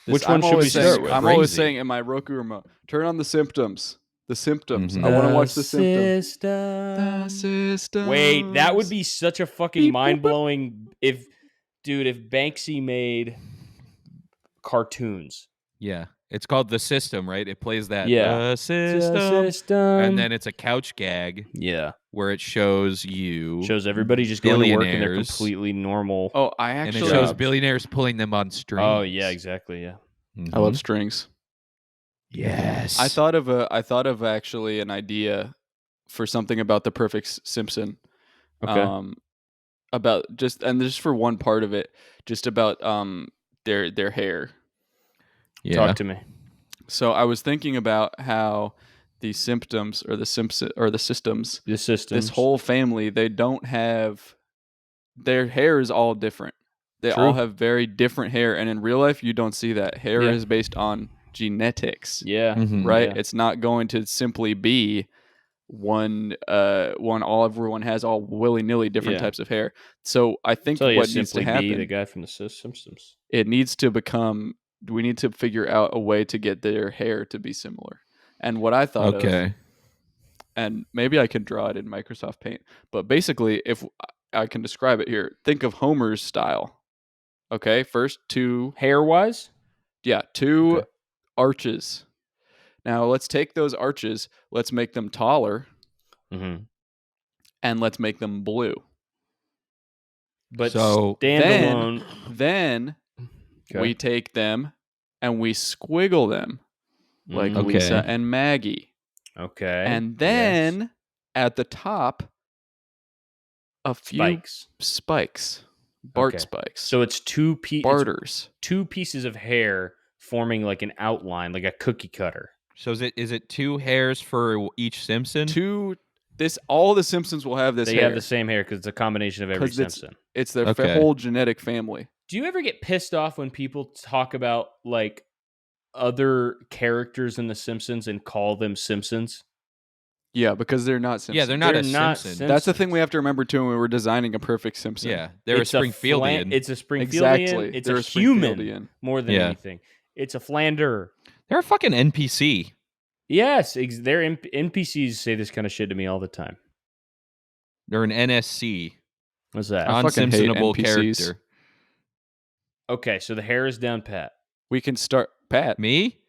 Which one should we start with? I'm always Crazy. saying in my Roku remote, turn on the symptoms. The symptoms. Mhm. I want to watch the symptom. system. System. Wait, that would be such a fucking mind-blowing if Banksy made cartoons. Yeah, it's called the system, right? It plays that Yeah. the system, and then it's a couch gag yeah, where it shows you shows everybody just going to work and they're billionaires. completely normal. Oh, I and actually. it shows billionaires pulling them on strings. Oh yeah, exactly. Yeah. I love strings. Yes. I thought of actually an idea for something about the perfect Simpson. Okay. About just for one part of it, just about their hair. Yeah. Talk to me. So I was thinking about how the symptoms or the systems, The system. this whole family, they don't have their hair is all different. They True. all have very different hair, and in real life you don't see that. Hair Yeah. is based on genetics. Yeah. Mhm. Right? Yeah. It's not going to simply be one all everyone has all willy-nilly different Yeah. types of hair. So I think Tell you what needs to simply happen, be the guy from the Simpsons. it needs to become, we need to figure out a way to get their hair to be similar. And what I thought of, Okay. and maybe I can draw it in Microsoft Paint, but basically if I can describe it here, think of Homer's style. Okay, first two Hair-wise? two arches. Now let's take those arches, let's make them taller, Mm-hmm. and let's make them blue. But So standalone. Then Okay. we take them and we squiggle them like Mhm. Lisa Okay. and Maggie. Okay. And then at the top, a few spikes. Bart Okay. spikes. So it's two Barters. pieces of hair forming like an outline, like a cookie cutter. So is it two hairs for each Simpson? All the Simpsons will have this They hair. have the same hair because it's a combination of every 'Cause it's- Simpson. It's their Okay. whole genetic family. Do you ever get pissed off when people talk about like other characters in the Simpsons and call them Simpsons? Yeah, because they're not Simpsons. Yeah, they're not They're a not Simpson. That's the thing we have to remember too when we're designing a perfect Simpson. Yeah, they're It's a Springfieldian. It's a Springfieldian. Exactly. It's They're a a human Springfieldian. more than Yeah. anything. It's a Flander. They're a fucking NPC. Yes, their NPCs say this kind of shit to me all the time. They're an NSC. What's that? I fucking hate Non-Simpsonable NPCs. character. Okay, so the hair is down, Pat. We can start. Pat. Me?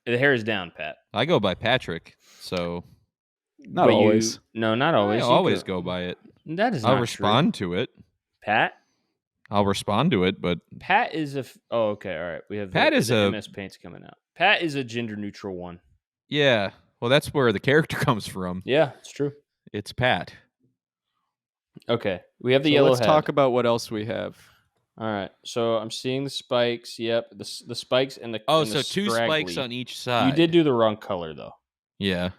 The hair is down, Pat. I go by Patrick, so Not But always. No, not always. I You always go. go by it. That is I'll not respond to it. true. Pat. I'll respond to it, but Pat is a. Oh, okay. All right. We have Pat is the a- MS Paint's coming out. Pat is a gender neutral one. Yeah. Well, that's where the character comes from. Yeah, it's true. It's Pat. Okay, we have the So yellow let's head. talk about what else we have. All right, so I'm seeing the spikes. Yep, the spikes and the Oh, and the so two spikes straggly. on each side. You did do the wrong color though. Yeah.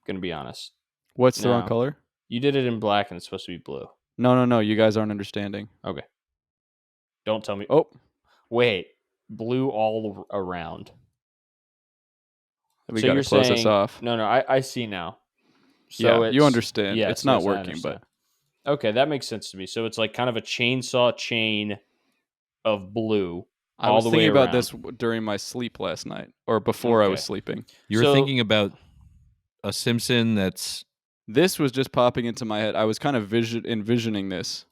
Gonna be honest. What's the wrong No. color? You did it in black and it's supposed to be blue. No. You guys aren't understanding. Okay. Don't tell me. Oh, Wait, blue all around. we So gotta you're close saying this off. No, I see now. So yeah, you understand. Yes, it's not yes, I working, but understand. Okay, that makes sense to me. So it's like kind of a chainsaw chain of blue I all was the thinking way about around. this during my sleep last night, or before I was Okay. sleeping. You were So- thinking about a Simpson that's... This was just popping into my head. I was kind of envisioning this.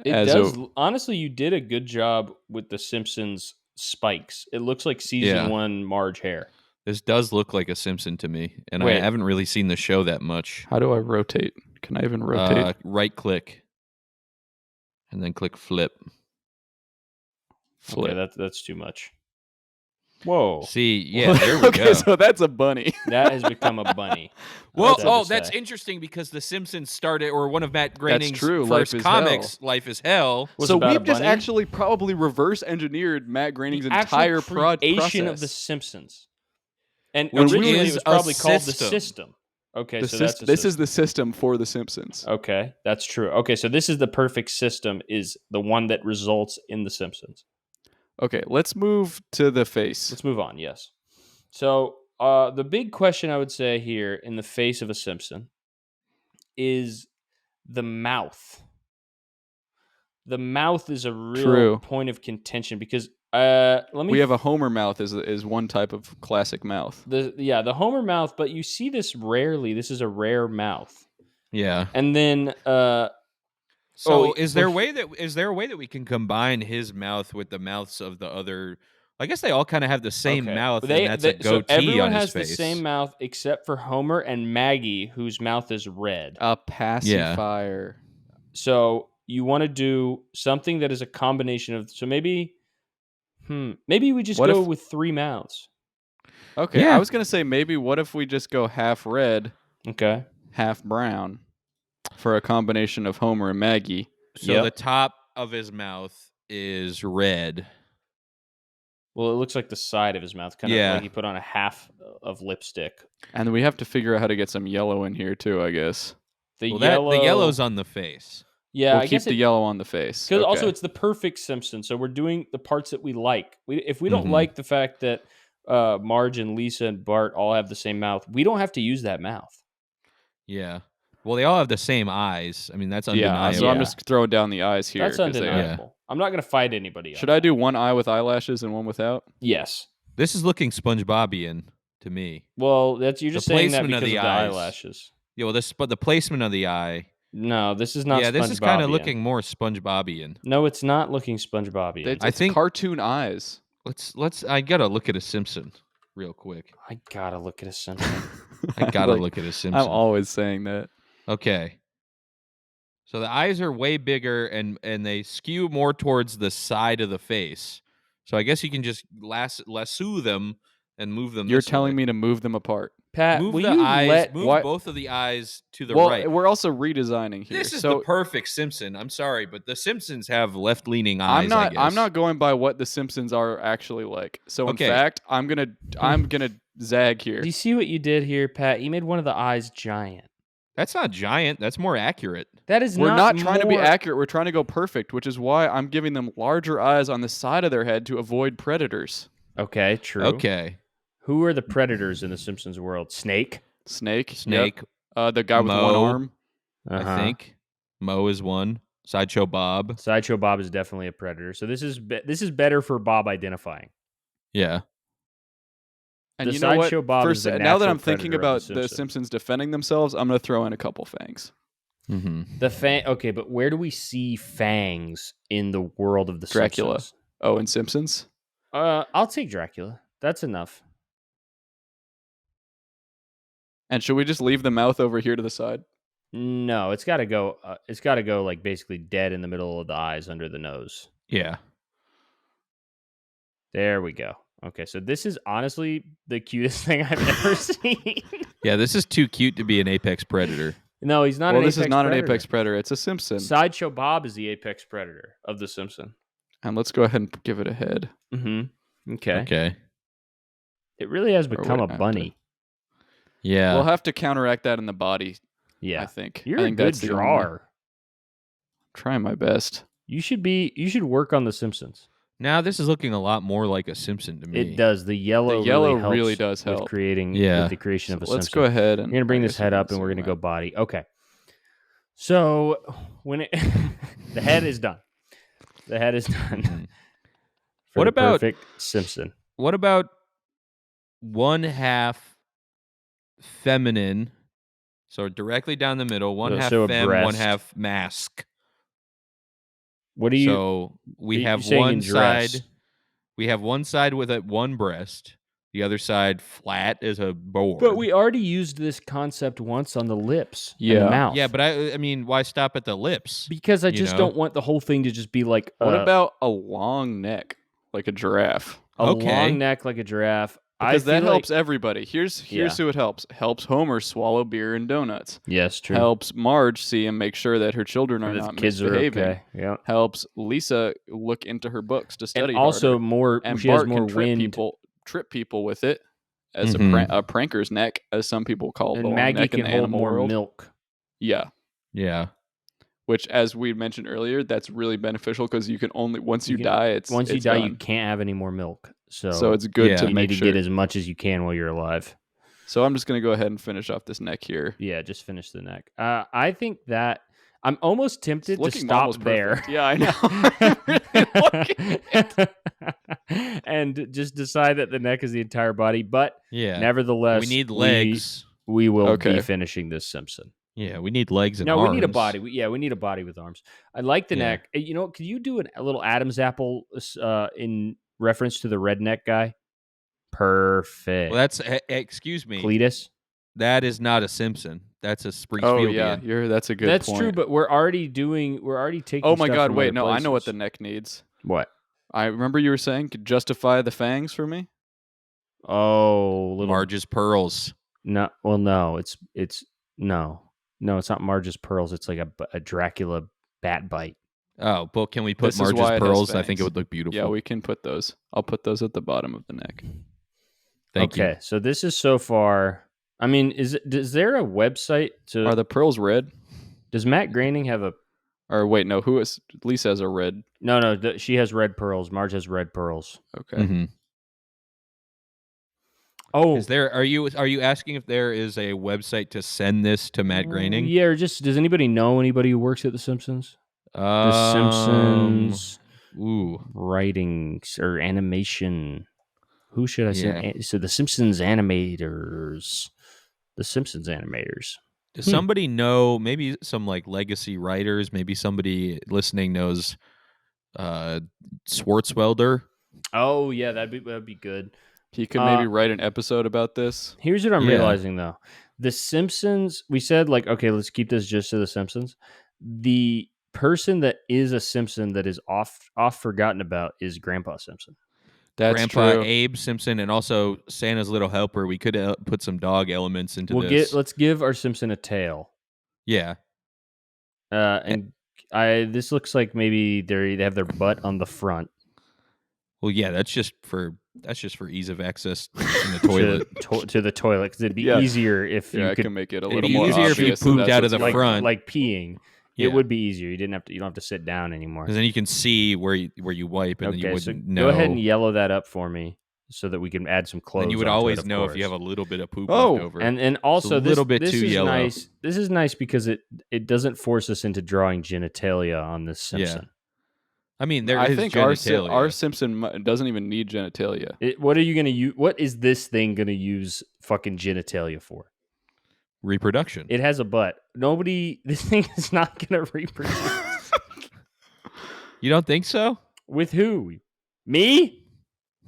It as does. a- Honestly, you did a good job with the Simpsons spikes. It looks like season 1 Marge hair. This does look like a Simpson to me, and Wait. I haven't really seen the show that much. How do I rotate? Can I even rotate? Right click, and then click flip. Flip. Okay, that's too much. Whoa, See, yeah, there we okay, go. so that's a bunny. that has become a bunny. Well, That's sad to that's say. interesting because The Simpsons started, or one of Matt Groening's true, first Life is comics, Life is Hell. Was so about a we've just bunny? actually probably reverse engineered Matt Groening's The actual entire creation process. of the Simpsons, and Which originally is it was a probably called the system. System. Okay, The so sys- that's a this system. is the system for the Simpsons. Okay, that's true. Okay, so this is the perfect system, is the one that results in The Simpsons. Okay, let's move to the face. Let's move on, yes. So the big question I would say here in the face of a Simpson is the mouth. The mouth is a real True. point of contention because We have a Homer mouth is one type of classic mouth. the Homer mouth, but you see this rarely. This is a rare mouth. Yeah. And then So Oh, is there a way that we can combine his mouth with the mouths of the other? I guess they all kind of have the same okay. mouth, and that's a so goatee everyone on his has face. the same mouth except for Homer and Maggie, whose mouth is red. A pacifier. So you want to do something that is a combination of. So maybe we just What go if- with 3 mouths. Okay, Yeah. I was gonna say maybe what if we just go half red, Okay. half brown, for a combination of Homer and Maggie. So Yep. the top of his mouth is red. Well, it looks like the side of his mouth, kind of Yeah. like he put on a half of lipstick. And we have to figure out how to get some yellow in here too, I guess. The The yellow's on the face. Yeah, we'll I keep guess the yellow on the face. because also Okay. it's the perfect Simpson. So we're doing the parts that we like. If we don't Mhm. like the fact that Marge and Lisa and Bart all have the same mouth, we don't have to use that mouth. Yeah. Well, they all have the same eyes. I mean, that's Yeah, undeniable. so I'm Yeah. just throwing down the eyes here. That's 'cause they are- undeniable. I'm not going to fight anybody. Should I do one eye with eyelashes and one without? Yes. This is looking SpongeBobian to me. Well, you're just The saying that placement because of of the the eyes. eyelashes. Yeah, well, but the placement of the eye. No, this is not. Yeah, this is kind of SpongeBobian. looking more SpongeBobian. No, it's not looking SpongeBobian. It's, I it's think- cartoon eyes. Let's. I gotta look at a Simpson real quick. I gotta look at a Simpson. I gotta Like, look at a Simpson. I'm always saying that. Okay. So the eyes are way bigger and they skew more towards the side of the face. So I guess you can just lasso them and move them. You're this telling way. me to move them apart. Pat, Move will the you eyes. let Move Why- both of the eyes to the Well, right. we're also redesigning here. This is so the perfect Simpson. I'm sorry, but the Simpsons have left-leaning eyes. I'm not. I guess. I'm not going by what the Simpsons are actually like. So Okay. in fact, I'm gonna zag here. Do you see what you did here, Pat? You made one of the eyes giant. That's not giant. That's more accurate. That is We're not trying to be more- accurate. We're trying to go perfect, which is why I'm giving them larger eyes on the side of their head to avoid predators. Okay, true. Okay. Who are the predators in the Simpsons world? Snake. Snake. Yep. Snake. The guy with one Moe. arm. Uh-huh. I think Moe is one. Sideshow Bob. Sideshow Bob is definitely a predator. So this is better for Bob identifying. Yeah. And The you know what? Sideshow Bob is the now that natural I'm thinking predator of about the the Simpsons. Simpsons defending themselves, I'm gonna throw in a couple fangs. Mm-hmm. The Okay, but where do we see fangs in the world of the Dracula. Simpsons? Oh, and Simpsons. I'll take Dracula. That's enough. And should we just leave the mouth over here to the side? No, it's got to go. It's got to go like basically dead in the middle of the eyes, under the nose. Yeah. There we go. Okay, so this is honestly the cutest thing I've ever seen. Yeah, this is too cute to be an apex predator. No, he's not. Well, an this apex is not predator. an apex predator. It's a Simpson. Sideshow Bob is the apex predator of the Simpson. And let's go ahead and give it a head. Mm-hmm. Okay. Okay. It really has become a bunny. Yeah. We'll have to counteract that in the body. Yeah. I think. You're I a think good that's the only- drawer. Trying my best. You should work on The Simpsons. Now this is looking a lot more like a Simpson to me. It does. The yellow really does help with creating with the creation of a let's Simpson. go ahead and We're gonna bring this head up and we're gonna go body. Okay. So when it the head is done. The head is done. For What the about perfect Simpson? What about one half feminine? So directly down the middle, one half So a femme, breast. one half mask. What do you? So we you're have saying in one dress. side. We have one side with one breast. The other side flat as a board. But we already used this concept once on the lips and Yeah. the mouth. Yeah, but I mean, why stop at the lips? Because I you just know? don't want the whole thing to just be like What about a long neck, like a giraffe? a Okay. long neck like a giraffe? Because that feel helps like, everybody. Here's who it helps. Helps Homer swallow beer and donuts. Yes, true. Helps Marge see and make sure that her children are The not kids are misbehaving. okay. Yeah. Helps Lisa look into her books to study And also harder. more. And She Bart has more can wind. trip people with it as Mhm. a pranker's neck, as some people call the And long Maggie neck in can the hold animal more world. milk. Yeah. Yeah. Which, as we mentioned earlier, that's really beneficial because you can only once you die, it's once you it's die, done. you can't have any more milk. So it's good Yeah. to you make need to sure. get as much as you can while you're alive. So I'm just gonna go ahead and finish off this neck here. Yeah, just finish the neck. I think that I'm almost tempted It's to looking stop almost there. perfect. Yeah, I know. And just decide that the neck is the entire body. But Yeah. nevertheless, We need legs. We will Okay. be finishing this Simpson. Yeah, we need legs and No, arms. we need a body. We need a body with arms. I like the Yeah. neck. You know, could you do a little Adam's apple in reference to the redneck guy? Perfect. Well, that's excuse me. Cletus. That is not a Simpson. That's a Springfieldian. Oh yeah, that's a good That's point. true, but we're already taking. Oh my stuff God! from Wait, other no, I know what the places. neck needs. What? I remember you were saying could justify the fangs for me. Oh, little Marge's pearls. No, well, no, it's no, it's not Marge's pearls. It's like a Dracula bat bite. Oh, but can we put This is why Marge's it has pearls? I think fangs. it would look beautiful. Yeah, we can put those. I'll put those at the bottom of the neck. Thank you. Okay, so this is so far. I mean, is there a website to? Are the pearls red? Does Matt Groening have a? Or wait, no. Who is Lisa has a red? No, she has red pearls. Marge has red pearls. Okay. Mm-hmm. Oh, Are you asking if there is a website to send this to Matt Groening? Yeah, or just does anybody know anybody who works at The Simpsons? The Simpsons writings or animation. Who should I say? So The Simpsons animators. The Simpsons animators. Does somebody know? Maybe some like legacy writers. Maybe somebody listening knows Swartzwelder. Oh yeah, that'd be good. He could maybe write an episode about this. Here's what I'm realizing though. The Simpsons, we said like, okay, let's keep this just to The Simpsons. The person that is a Simpson that is off forgotten about is Grandpa Simpson. That's Grandpa true. Abe Simpson, and also Santa's Little Helper. We could put some dog elements into this. Let's give our Simpson a tail. Yeah. And this looks like maybe they have their butt on the front. Well, yeah, that's just for ease of access in the toilet. to the toilet, because it'd be Yeah. easier if you I could can make it a It'd little be more easier if you obvious that pooped that's out of what's the going on. front. like peeing. Yeah. It would be easier. You don't have to sit down anymore. Because then you can see where you wipe, and then you so wouldn't know. go ahead and yellow that up for me, so that we can add some clothes. Then you would onto always it, of know if course. you have a little bit of poop Oh, left over. And also a little bit this too is yellow. nice. This is nice because it doesn't force us into drawing genitalia on this Simpson. I mean, there I is think genitalia. our Simpson doesn't even need genitalia. What are you going to use? What is this thing going to use fucking genitalia for? reproduction. It has a butt. This thing is not going to reproduce. You don't think so? With who? Me?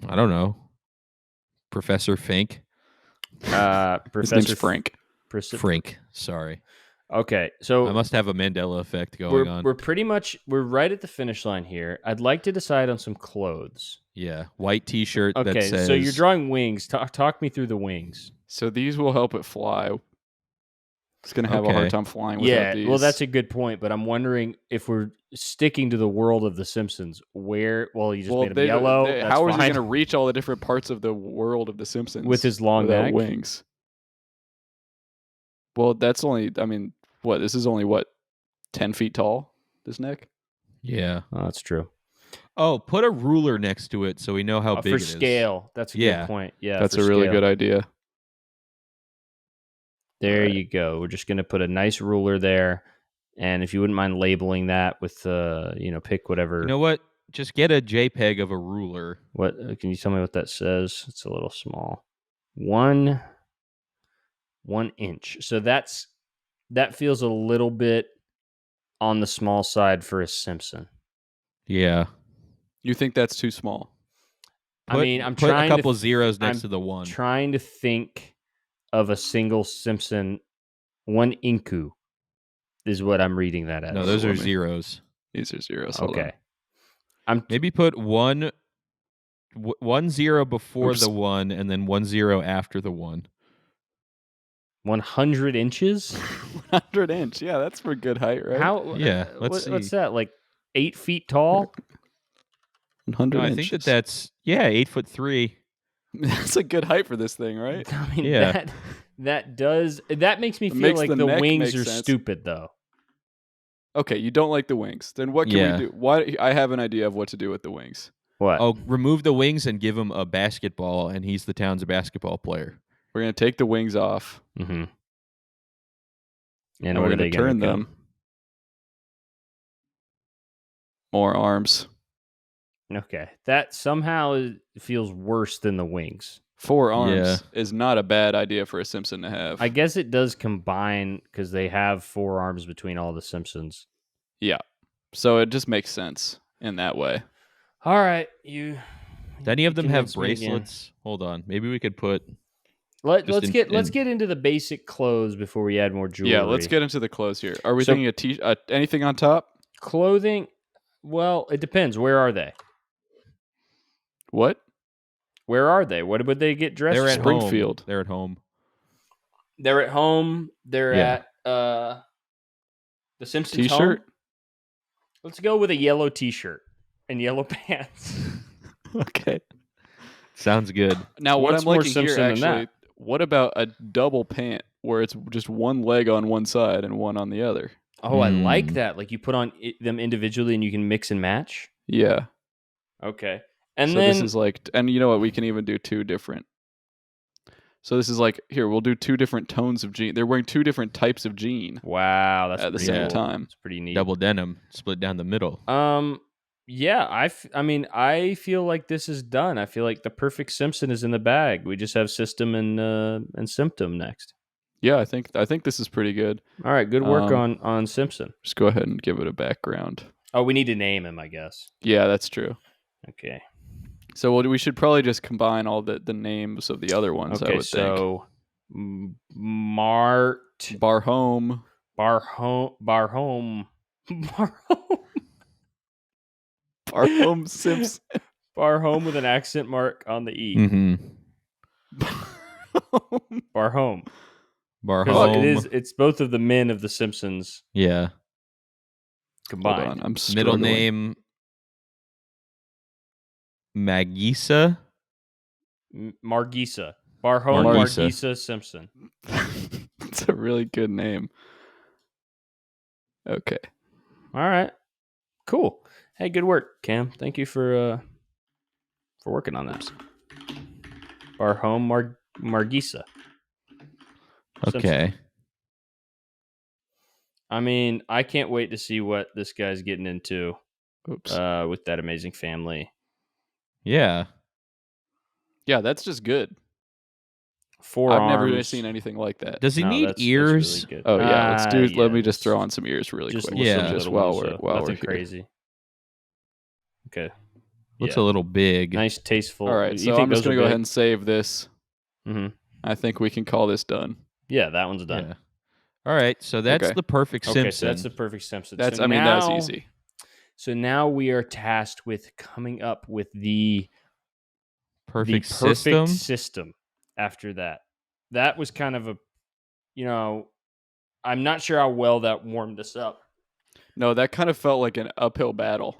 I don't know. Professor Fink. Professor His name's Frank. Frank. Sorry. Okay, I so must have a Mandela effect going on. we're right at the finish line here. I'd like to decide on some clothes. Yeah, white T-shirt that Okay, says. so you're drawing wings. Talk me through the wings. So these will help it fly. It's gonna have a hard time flying without these. Well, that's a good point. But I'm wondering if we're sticking to the world of the Simpsons. Where? Well, you just made them yellow. That's how is he fine. gonna reach all the different parts of the world of the Simpsons With his long without neck? wings? Well, that's only. I mean, what? This is only 10 feet tall. This neck. Yeah. Oh, that's true. Oh, put a ruler next to it so we know how big for it is. scale. That's a good point. Yeah, that's for a really scale. good idea. There you go. We're just going to put a nice ruler there. And if you wouldn't mind labeling that with, pick whatever. You know what? Just get a JPEG of a ruler. What can you tell me what that says? It's a little small. 1 inch. So that feels a little bit on the small side for a Simpson. Yeah. You think that's too small? I'm put trying a couple to zeros next to the 1. Trying to think of a single Simpson. 1 inku is what I'm reading that as. No, those are zeros. These are zeros. Okay. Maybe put 1 0 before the 1 and then 1 0 after the 1. 100 inches? 100 inch. Yeah, that's for good height, right? How? Yeah. Let's see. What's that? Like 8 feet tall? 100 No, I inches. think that's 8'3". That's a good height for this thing, right? I mean, Yeah. that makes me feel makes like the the neck wings make are sense. stupid, though. Okay, you don't like the wings. Then what can we do? Why? I have an idea of what to do with the wings. What? Oh, remove the wings and give him a basketball, and he's the town's basketball player. We're going to take the wings off. Mm-hmm. And we're going to turn them. More arms. Okay. That somehow feels worse than the wings. 4 arms is not a bad idea for a Simpson to have. I guess it does combine because they have 4 arms between all the Simpsons. Yeah. So it just makes sense in that way. All right. Do any of them have bracelets? Hold on. Maybe we could put... Let's get into the basic clothes before we add more jewelry. Yeah, let's get into the clothes here. Are we thinking anything on top? Clothing? Well, it depends. Where are they? What? Where are they? What would they get dressed? They're at Springfield. Home. They're at home. They're at home. They're at the Simpsons T-shirt? home. Let's go with a yellow T-shirt and yellow pants. Okay. Sounds good. Now, What's I'm more liking Simpson here, than actually, that? what about a double pant where it's just one leg on one side and one on the other? Oh, I like that. Like you put on them individually and you can mix and match? Yeah. Okay. And so then this is like, and you know what? We can even do 2 different. So this is like, here, we'll do 2 different tones of jean. They're wearing 2 different types of jean. Wow, that's at the same time. It's pretty neat. Double denim, split down the middle. Yeah, I feel like this is done. I feel like the perfect Simpson is in the bag. We just have System and Symptom next. Yeah, I think this is pretty good. All right, good work on Simpson. Just go ahead and give it a background. Oh, we need to name him, I guess. Yeah, that's true. Okay. So we should probably just combine all the names of the other ones, I would think. Barhome. Barhome Simpson. Barhome with an accent mark on the E. Mm-hmm. Barhome. Barhome. It's both of the men of the Simpsons. Yeah. Combined. Hold on, I'm Middle struggling. name Magisa. Margisa. Barhome Margisa Simpson. It's a really good name. Okay. All right. Cool. Hey, good work, Cam. Thank you for working on that. Barhome Margisa. Okay. Simpson. I mean, I can't wait to see what this guy's getting into. Oops. With that amazing family. Yeah. Yeah, that's just good. 4 I've arms. never seen anything like that. Does he need ears? That's really good. Oh yeah, let's do. Yeah, let me just throw on some ears really quick. Just while we're nothing here. crazy. Okay. Looks a little big. Nice, tasteful. All right, so I'm just gonna go ahead and save this. Mm-hmm. I think we can call this done. Yeah, that one's done. Yeah. All right, so that's Okay. the perfect Simpson. Okay, so that's the perfect Simpson. That's so that's easy. So now we are tasked with coming up with the perfect system after that. That was kind of I'm not sure how well that warmed us up. No, that kind of felt like an uphill battle.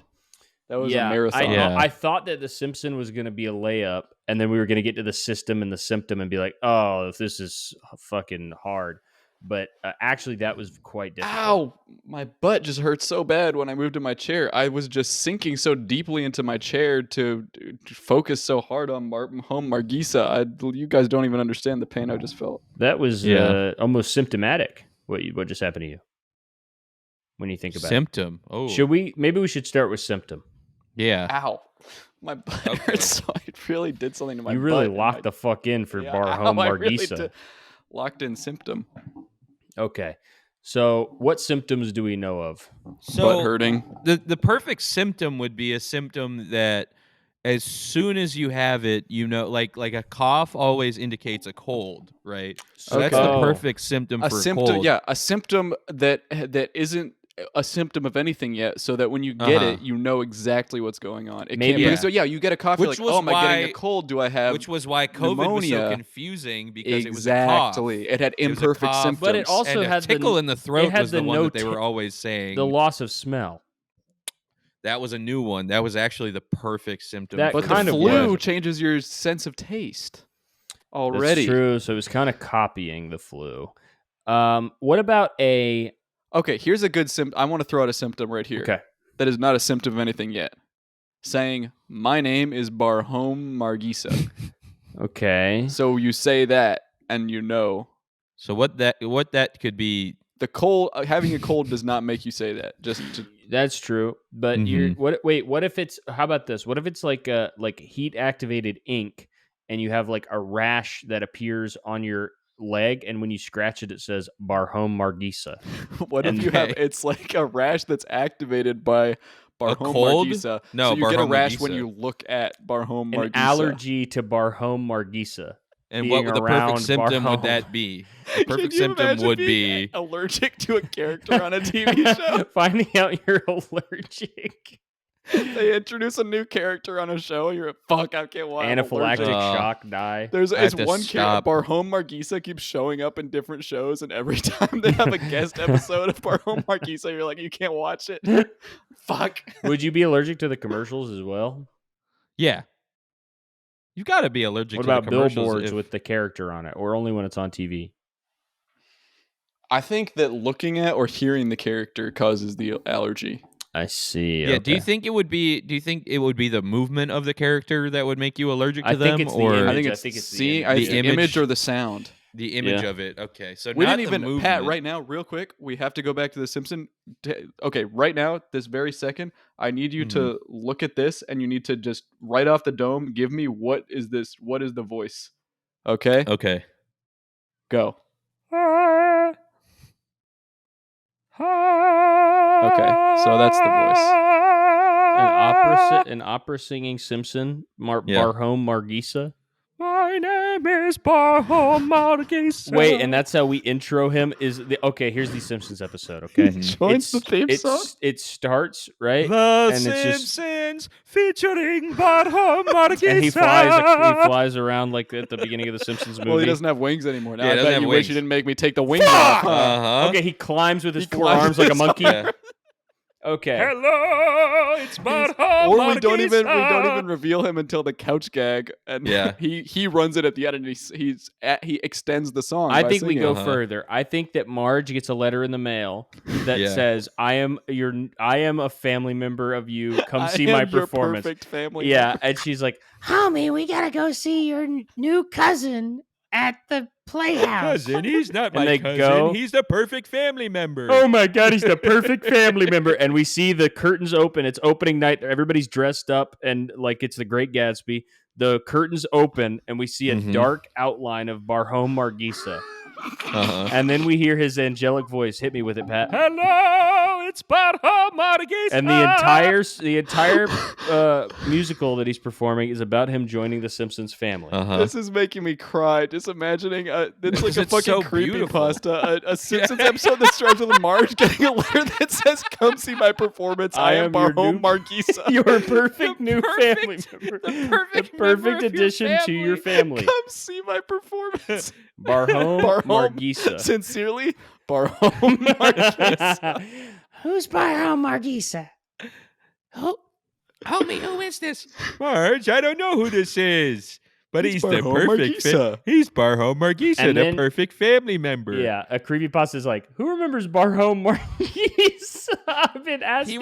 That was a marathon. I thought that the Simpson was going to be a layup, and then we were going to get to the system and the symptom and be like, oh, this is fucking hard. But actually, that was quite difficult. Ow! My butt just hurt so bad when I moved to my chair. I was just sinking so deeply into my chair to focus so hard on home Margisa. You guys don't even understand the pain I just felt. That was almost symptomatic. What just happened to you? When you think about Symptom. it. Oh, maybe we should start with symptom. Yeah. Ow! My butt hurts. So I really did something to my butt. You really locked the fuck in for Barhome Margisa. Really locked in symptom. Okay. So what symptoms do we know of? Butt hurting. The perfect symptom would be a symptom that as soon as you have it, like a cough always indicates a cold, right? So that's the perfect symptom for a cold. Yeah, a symptom that isn't a symptom of anything yet, so that when you get it, you know exactly what's going on. So you get a cough, you're like, am I getting a cold? Do I have Which was why COVID pneumonia? was so confusing, because it was a cough. It had imperfect symptoms. But it also had tickle in the throat was the one that they no were always saying. The loss of smell. That was a new one. That was actually the perfect symptom. That but kind the of flu changes your sense of taste already. That's true. So it was kind of copying the flu. What about a... Okay, here's a good symptom. I want to throw out a symptom right here. Okay. That is not a symptom of anything yet. Saying, my name is Barhome Margisa. Okay. So you say that, and you know. So what that could be... The cold, having a cold does not make you say that. That's true. But what if it's... How about this? What if it's like heat-activated ink, and you have like a rash that appears on your leg, and when you scratch it, it says Barhome Margisa. What if you have, it's like a rash that's activated by Barhome Margisa? No, so you Barhome get a rash Margisa. when you look at Barhome Margisa. An allergy to Barhome Margisa. And what would the perfect symptom would that be? The perfect symptom would be allergic to a character on a TV show. Finding out you're allergic. They introduce a new character on a show, and you're like, fuck, I can't watch. Anaphylactic shock die. It's one character. Barhome Margisa keeps showing up in different shows, and every time they have a guest episode of Barhome Margisa, you're like, you can't watch it. Fuck. Would you be allergic to the commercials as well? Yeah. You've got to be allergic to the What commercials. about billboards with the character on it, or only when it's on TV? I think that looking at or hearing the character causes the allergy. I see. Yeah. Okay. Do you think it would be the movement of the character that would make you allergic to them? I think it's the image or the sound. The image of it. Okay. So we didn't even, Pat, right now, real quick, we have to go back to the Simpson. Okay, right now, this very second, I need you to look at this, and you need to just, right off the dome, give me what is this? What is the voice? Okay? Okay. Go. Okay, so that's the voice. An opera singing Simpson, Barhome Margisa. My name is Barhome Margisa. Wait, and that's how we intro him. Okay? Here's the Simpsons episode. Okay, joins the theme song. It starts right. The Simpsons featuring Barhome Margisa, and he flies around like at the beginning of the Simpsons movie. Well, he doesn't have wings anymore. Now I bet you wish you didn't make me take the wings off. Okay, he climbs with his forearms like a monkey. Yeah. Okay. Hello, it's Barhome Or Margisa. we don't even reveal him until the couch gag, and he runs it at the end, and he extends the song. I think we go further. I think that Marge gets a letter in the mail that says, "I am a family member of you. Come see my performance." Your perfect family. Yeah, and she's like, "Homie, we gotta go see your new cousin at the playhouse." Cousin, he's not my cousin. He's the perfect family member. Oh my God, he's the perfect family member. And we see the curtains open. It's opening night. Everybody's dressed up and like it's the Great Gatsby. The curtains open and we see a dark outline of Barhome Margisa. And then we hear his angelic voice. Hit me with it, Pat. Hello, it's Barhom Margisa. And the entire musical that he's performing is about him joining the Simpsons family. This is making me cry. Just imagining it's like a It's fucking so beautiful. creepypasta. A Simpsons episode that starts with Marge getting a letter that says, "Come see my performance. I am Barhom Margisa. Your perfect new family member. The perfect addition to your family. Come see my performance. Barhom Margisa. Sincerely, Barhom Margisa." Who's Barhom Margisa? Homie, who is this? Marge, I don't know who this is. But he's the Barhom perfect Margisa. He's Barhom Margisa, And the then- perfect family member. Yeah, a creepypasta is like, who remembers Barhom Margisa? I've been asking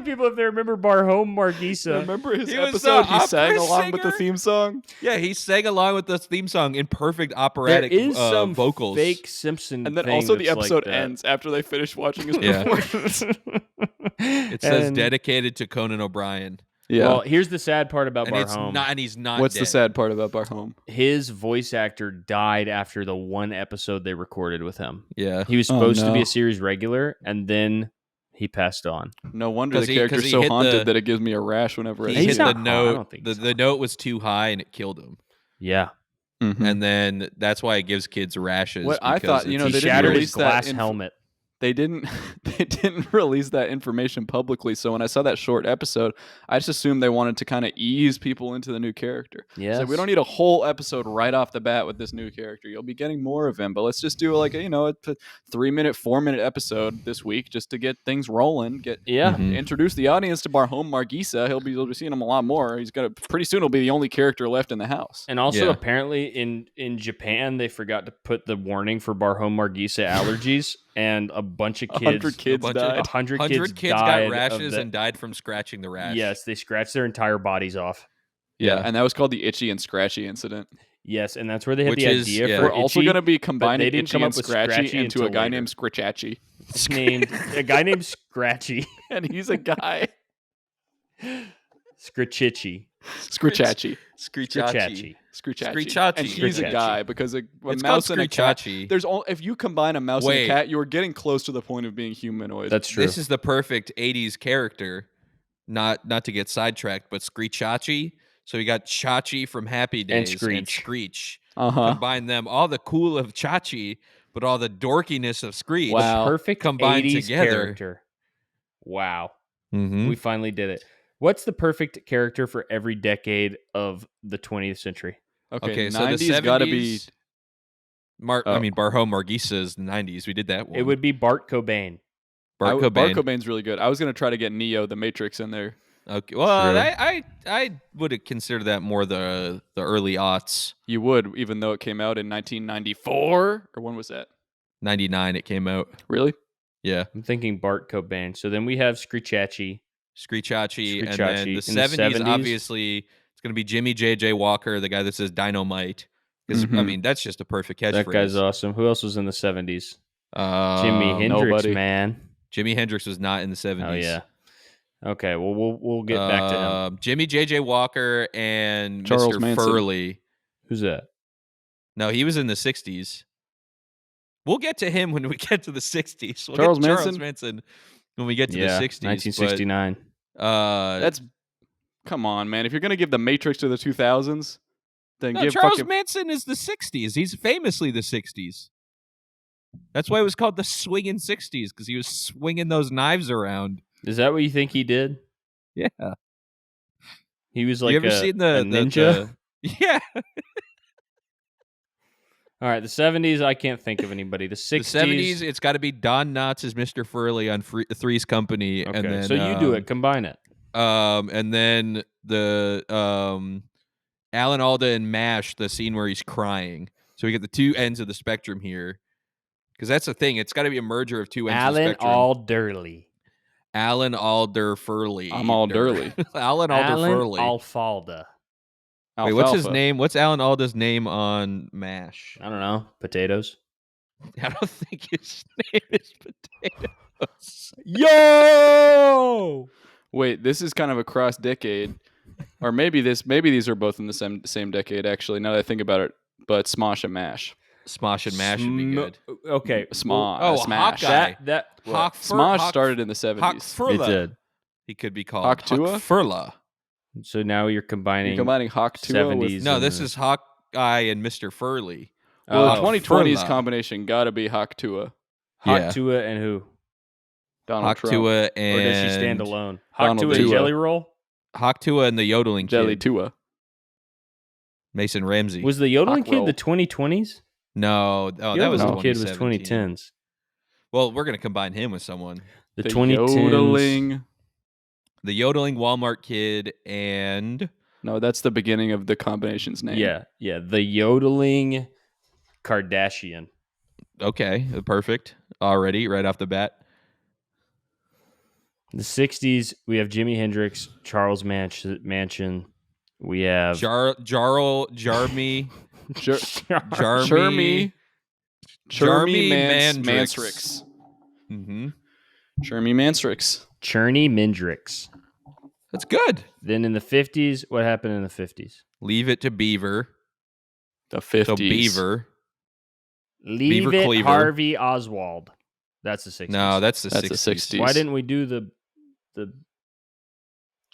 people if they remember Barhom Margisa. Remember his He was episode? the He sang opera along with the singer? theme song. Yeah, he sang along with the theme song in perfect There operatic is some vocals. fake Simpson And then thing also the that's like episode that. ends after they finish watching his Yeah. performance. It says And- dedicated to Conan O'Brien. Yeah. Well, here's the sad part about And Barhom. he's not What's dead. the sad part about Barhom? His voice actor died after the one episode they recorded with him. Yeah. He was supposed to be no. a series regular, and then he passed on. No wonder 'Cause the he- 'cause character's he so hit haunted the- that it gives me a rash whenever I He see He's hit it. the not hot. I don't note. think The he's hot. note was too high and it killed him. Yeah. Mhm. And then that's why it gives kids rashes. What I because thought, you it's- know, He they didn't shattered release his that glass inf- helmet. They didn't release that information publicly, so when I saw that short episode, I just assumed they wanted to kind of ease people into the new character. Yes. So we don't need a whole episode right off the bat with this new character. You'll be getting more of him, but let's just do like a 3-minute, 4-minute episode this week just to get things rolling. Yeah. Mhm. Introduce the audience to Barhom Margisa. He'll be seeing him a lot more. He's gonna pretty soon. He'll be the only character left in the house. And also, Yeah. apparently, in Japan, they forgot to put the warning for Barhom Margisa allergies, and a bunch of 100 kids bunch of- died. 100 100 kids died got of rashes the- and died from scratching the rash. Yes, they scratched their entire bodies off. Yeah, and that was called the Itchy and Scratchy incident. Yes, and that's where they had Which the is- idea yeah. for We're also Itchy. going to be they combining didn't Itchy come and up with Scratchy Scratchy into a until guy later. named Scritchatchy. named a guy named Scratchy. And he's a guy. Scritchy. Scritchatchy. Screechachi. Scritchatchy. Screechachi. And he's a Scritchatchy. guy because a It's mouse called and a cat. Screechachi. If you combine a mouse and Wait. a cat, you are getting close to the point of being humanoid. That's true. This is the perfect 80s character. Not to get sidetracked, but Screechachi. So we got Chachi from Happy Days and Screech. uh-huh. Combine them, all the cool of Chachi, but all the dorkiness of Screech. Wow. Perfect Combined 80s together. character. Wow. Mm-hmm. We finally did it. What's the perfect character for every decade of the 20th century? Okay, so the 90s got to be. 70s Oh. Barhom Margisa's 90s. We did that one. It would be Bart Cobain. Bart Bart Cobain. Cobain's really good. I was going to try to get Neo, the Matrix, in there. Okay. Well, True. I would consider that more the early aughts. You would, even though it came out in 1994? Or when was that? 99 it came out. Really? Yeah. I'm thinking Bart Cobain. So then we have Screechachi. Screechachi. And then Screechachi. the In the 70s, 70s? obviously, it's going to be Jimmy J.J. Walker, the guy that says Dynamite. Because, I Mhm. mean, that's just a perfect catchphrase. That guy's awesome. Who else was in the 70s? Um, Jimi Hendrix, nobody. man. Jimi Hendrix was not in the 70s. Oh yeah. Okay, well we'll get back to him. Jimmy J.J. Walker and Charles Mr. Manson. Furley. Who's that? No, he was in the 60s. We'll get to him when we get to the 60s. We'll Charles get to Charles Manson? Manson when we get to Yeah, the 60s. 1969. But, That's. Come on, man. If you're going to give the Matrix to the 2000s, then no, give Charles fucking. Manson is the 60s. He's famously the 60s. That's why it was called the swinging 60s, because he was swinging those knives around. Is that what you think he did? Yeah. He was like you ever a, seen a the ninja? Yeah. All right, the 70s, I can't think of anybody. The 60s. The 70s, it's got to be Don Knotts as Mr. Furley on Three's Company. Okay, And then, so you do it. Combine it. And then the Alan Alda and MASH, the scene where he's crying. So we get the two ends of the spectrum here. Because that's the thing. It's got to be a merger of two ends of the Alan spectrum. Alderley. Alan Alder Furley. I'm Alderley. Alan Alder Alan Furley. Alfalda. Wait, what's his Alfalfa. name? What's Alan Alda's name on MASH? I don't know. Potatoes. I don't think his name is Potatoes. Yo! Wait, this is kind of a cross decade, or maybe these are both in the same decade. Actually, now that I think about it, but Smosh and Mash. Smosh and Mash would be good. Okay. Smosh. Oh, Smash. Hawkeye. That Smosh started in the 70s. it Hawkfurla. did. He could be called Hawktua? Hawkfurla. So now you're combining. You're combining Hawktua with... 70s. No, and this the- is Hawkeye and Mr. Furley. Well, Oh, 2020's Hawkfurla. combination gotta be Hawktua. Yeah. Hawktua and who? Donald Trump. Hawktua Or and does she stand alone? Donald Hawktua and Tua. Jelly Roll? Hawktua and the yodeling Jelly kid, Tua. Mason Ramsey. Was the yodeling Hawk kid Roll. the 2020s? No, that was Yodeling kid was 2017. 2010s. Well, we're gonna combine him with someone. The The 2010s. yodeling. The yodeling Walmart kid and No, that's the beginning of the combination's name. Yeah. The yodeling Kardashian. okay, perfect. Already, right off the bat. The 60s, we have Jimi Hendrix, Charles Manson. We have Jarmy, Jarmy Chermy Mandrix. Mansrix. Mm-hmm. Chermy Mansrix. Cherney Mindrix. That's good. Then in the 50s, what happened in the 50s? Leave it to Beaver. The 50s. So Beaver. Leave Beaver it Cleaver. Harvey Oswald. That's the 60s. No, that's the That's 60s. the 60s. Why didn't we do the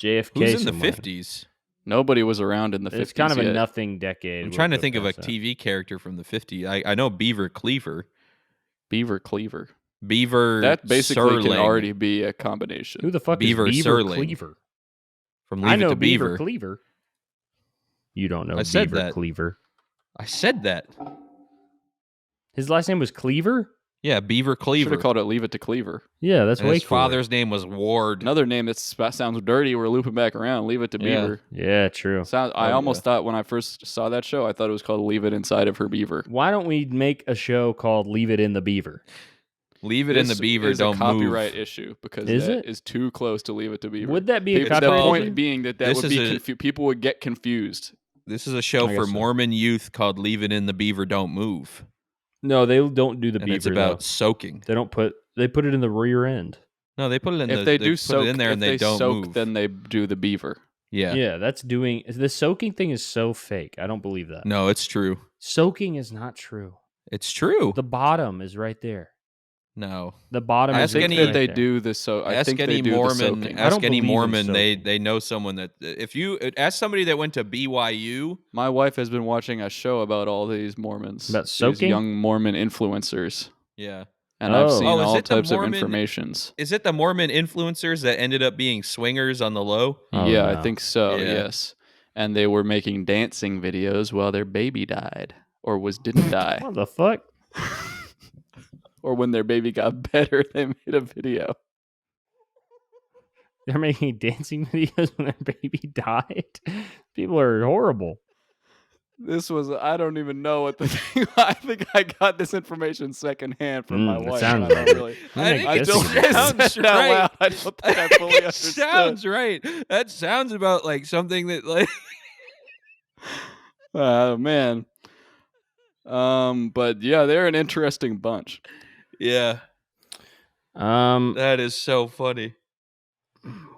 JFK Who's in somewhere? the 50s? Nobody was around in the 50s It's kind of a yet. nothing decade. I'm We'll trying to go think of a past that. TV character from the 50s. I know Beaver Cleaver. Beaver Cleaver. Beaver That basically can Serling already be a combination. Who the fuck Beaver is Beaver Serling. Cleaver? from I Leave It know to Beaver Beaver. Cleaver. You don't know I said Beaver that. Cleaver. I said that. His last name was Cleaver? Yeah, Beaver Should Cleaver. have called it Leave It to Cleaver. Yeah, that's And way his cooler. father's name was Ward. Another name that sounds dirty. We're looping back around. Leave It to Yeah. Beaver. Yeah, true. I almost thought when I first saw that show, I thought it was called Leave It Inside of Her Beaver. Why don't we make a show called Leave It in the Beaver? Leave it in the This Beaver, is don't a copyright move. issue because Is that it? is too close to Leave It to Beaver. Would that be a the copyright point issue? being that This would is be people would get confused. This is a show I for guess so. Mormon youth called Leave It in the Beaver, Don't Move. No, they don't do the And beaver. it's about though. soaking. They put it in the rear end. No, they put it in If the they they do put soak, it in there if and they don't soak, move. then they do the beaver. Yeah. Yeah, that's doing the soaking thing is so fake. I don't believe that. No, it's true. Soaking is not true. It's true. The bottom is right there. No. The bottom I is think right that They there. do the so. I Ask think any they do Mormon. the soaking. I Ask don't any believe in Mormon. soaking. They know someone that if you ask somebody that went to BYU. My wife has been watching a show about all these Mormons, About these soaking? young Mormon influencers, Yeah. and I've Oh. seen Oh, is all it the types Mormon- of informations. Is it the Mormon influencers that ended up being swingers on the low? Oh, yeah, no. I think so. Yeah. Yes, and they were making dancing videos while their baby died or didn't die, What the fuck? or when their baby got better, they made a video. They're making dancing videos when their baby died. People are horrible. This was, I don't even know what the thing, I think I got this information secondhand from my that wife. sounds and I don't right. really. I think I it still- sounds said it out right. loud. I don't think I fully It understood. sounds right. That sounds about like something that like. Oh man. But yeah, they're an interesting bunch. Yeah, that is so funny.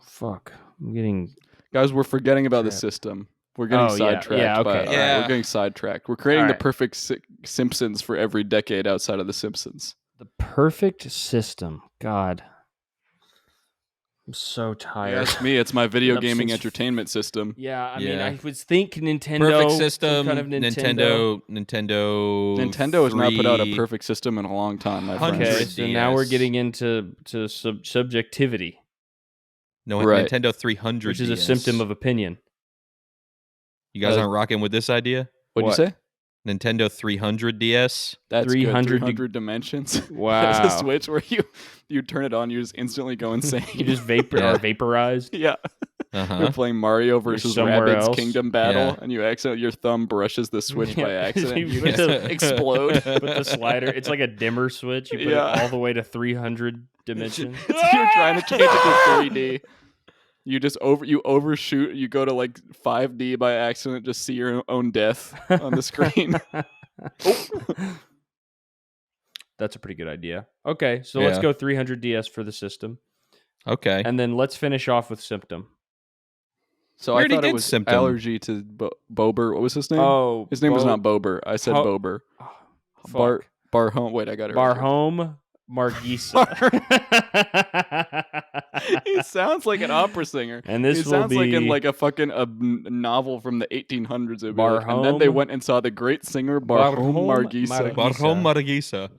Fuck. I'm getting. Guys, we're forgetting about the Crap. system. We're getting Oh, yeah. sidetracked. Yeah, by- okay. Yeah. we're getting sidetracked. We're creating All the right. perfect Simpsons for every decade outside of the Simpsons. The perfect system. God. I'm so tired. Ask me, it's my video Up gaming since- entertainment system. Yeah, I mean, Yeah. I would think Nintendo. Perfect some system. kind of Nintendo. Nintendo. Nintendo has not put out a 3. perfect system in a long time, my Hundred Okay, friends. so now we're DS. getting into subjectivity, No, Right. Nintendo 300, which is a DS. symptom of opinion. You guys Uh, aren't rocking with this idea. What'd What? you say? Nintendo 300 DS. That's 300 300 dimensions. Wow. There's a switch where you turn it on, you just instantly go insane. You just Yeah. are vaporized. yeah. Uh-huh. You're playing Mario versus somewhere Rabbids else. Kingdom Battle, Yeah. and your thumb brushes the switch by Yeah. accident. You You put just the- explode. Put the slider. It's like a dimmer switch. You put Yeah. it all the way to 300 dimensions. You're trying to change it to 3D. You just overshoot. You go to like 5D by accident. Just see your own death on the screen. That's a pretty good idea. Okay, so let's Yeah. go 300 DS for the system, Okay. and then let's finish off with Symptom. So We I already thought it did was Symptom. allergy to Bober. What was his name? Oh, His name was not Bober. I said Ho- Bober. Fuck. Barhome. Wait, I got it. right here. Barhome Margisa. He sounds like an opera singer. And this he will sounds like in be- like a fucking novel from the 1800s. It would be like, and then they Barhome- went and saw the great singer Barhome Margisa. Barhome Margisa.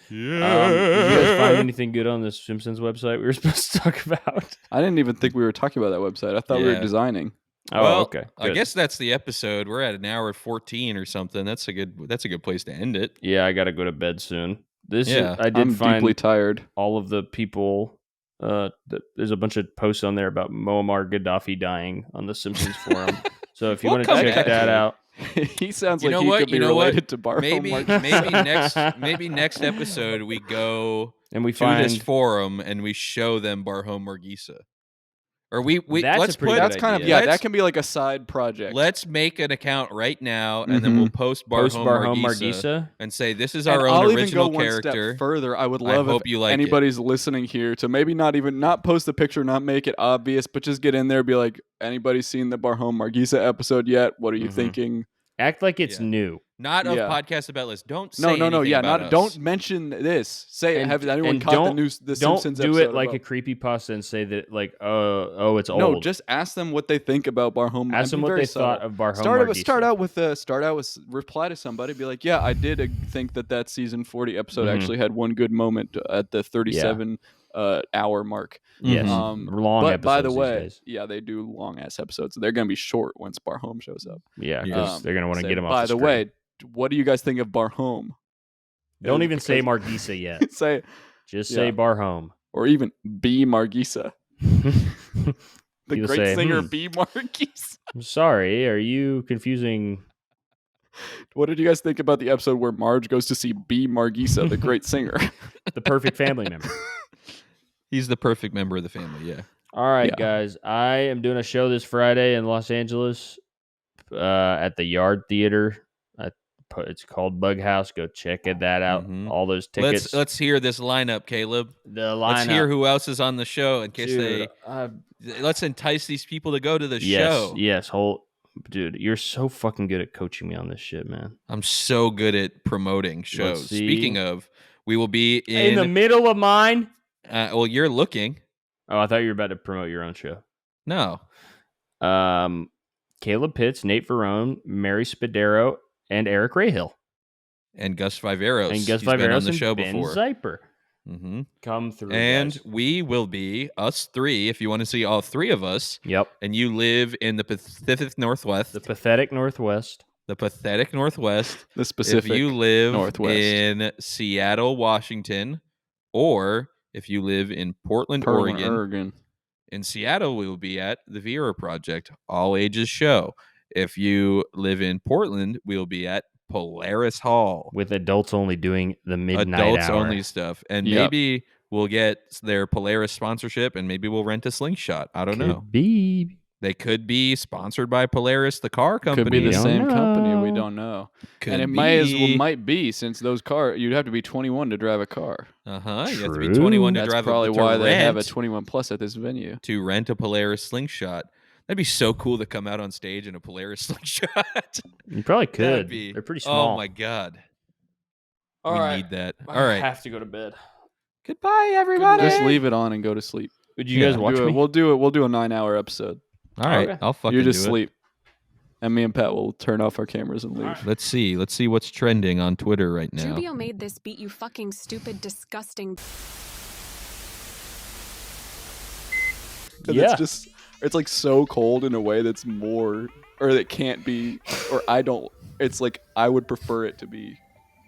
Did you guys find anything good on the Simpsons website we were supposed to talk about? I didn't even think we were talking about that website. I thought we were Yeah. designing. Oh, Well, okay. I good. guess that's the episode. We're at an hour 14 or something. That's a good place to end it. Yeah, I got to go to bed soon. Yeah. I did I'm find deeply tired. all of the people. There's a bunch of posts on there about Muammar Gaddafi dying on the Simpsons forum. So if you We'll want to come check back that to it. out, He sounds You like know he what? could be You know what? related to Barhome Margisa. Maybe next episode we go and we to this find forum and we show them Barhome Margisa. Or we That's let's a pretty put good That's kind of idea. yeah. Let's- That can be like a side project. let's make an account right now and then we'll post Barhome, Margisa and say this is our And own I'll even original go one character. step further. I would I love hope if you like it. anybody's listening here to maybe not post the picture, not make it obvious, but just get in there, be like, anybody seen the Barhome Margisa episode yet? What are you Mhm. thinking? act like it's Yeah. new. Not of Yeah. podcast about list. Don't say No, anything yeah, about not us. don't mention this. Say, And- have anyone and caught don't- the Don't Simpsons do episode it like about- a creepypasta and say that like it's old. No, just ask them what they think about Barhome. ask them Be what very they subtle. thought of Barhome Start Margisa. out with reply to somebody. Be like, yeah, I did think that season 40 episode Mhm. actually had one good moment at the 37 hour mark. Yes, Mhm. long But episodes by the these way, days. yeah, they do long ass episodes. They're gonna be short once Barhome shows up. Yeah, Yeah. because they're gonna want to Say, get him off. by the screen. way, what do you guys think of Barhome? don't even say Because- Margisa yet. Say Just Yeah. say Barhome. or even B Margisa, the People great say, singer "Hmm." B Margisa. I'm sorry, are you confusing? What did you guys think about the episode where Marge goes to see B Margisa, the great singer? The perfect family member. He's the perfect member of the family. Yeah. All right, Yeah. guys. I am doing a show this Friday in Los Angeles at the Yard Theater. It's called Bug House. Go check that out. Mhm. All those tickets. Let's hear this lineup, Caleb. the Let's lineup. hear who else is on the show in case Dude, let's entice these people to go to the yes, show. yes. Dude, you're so fucking good at coaching me on this shit, man. I'm so good at promoting shows. see. Speaking of, we will be In the middle of mine. well, you're looking. Oh, I thought you were about to promote your own show. No. Caleb Pitts, Nate Verone, Mary Spadero, and Eric Rahill. And Gus Viveros. And Gus He's been on Viveros the and show Ben before. Zyper. hmm Come through, And guys. we will be us three. If you want to see all three of us, Yep. and you live in the Pacific Northwest, The pathetic Northwest. the pathetic Northwest. The specific. If you live Northwest. in Seattle, Washington, or if you live in Portland, Oregon. In Seattle, we will be at the Vera Project, all ages show. If you live in Portland, we will be at Polaris Hall, With adults only doing the midnight adults hour. only stuff. And Yep. maybe we'll get their Polaris sponsorship and maybe we'll rent a slingshot. I don't know. Could be. They could be sponsored by Polaris, the car company. Could be the don't same company. We know. don't know. Could And it be. might be since those cars. You'd have to be 21 to drive a car. Uh-huh. You have to be True. 21 to That's drive probably to why they have a rent- 21 plus at this venue. to rent a Polaris slingshot. That'd be so cool to come out on stage in a Polaris slingshot. You probably That'd could. be- They're pretty small. Oh my god. All we right. need that. I All right. have to go to bed. Goodbye, everybody. Just leave it on and go to sleep. Would you guys Yeah, watch do it. me? We'll do it. We'll do a 9-hour episode. All right. Okay. I'll fucking You just do it. sleep, and me and Pat will turn off our cameras and leave. All right. Let's see. Let's see what's trending on Twitter right now. Jubio made this beat, you fucking stupid, disgusting. And Yeah. it's like so cold in a way that's more, or that can't be, or I don't. It's like I would prefer it to be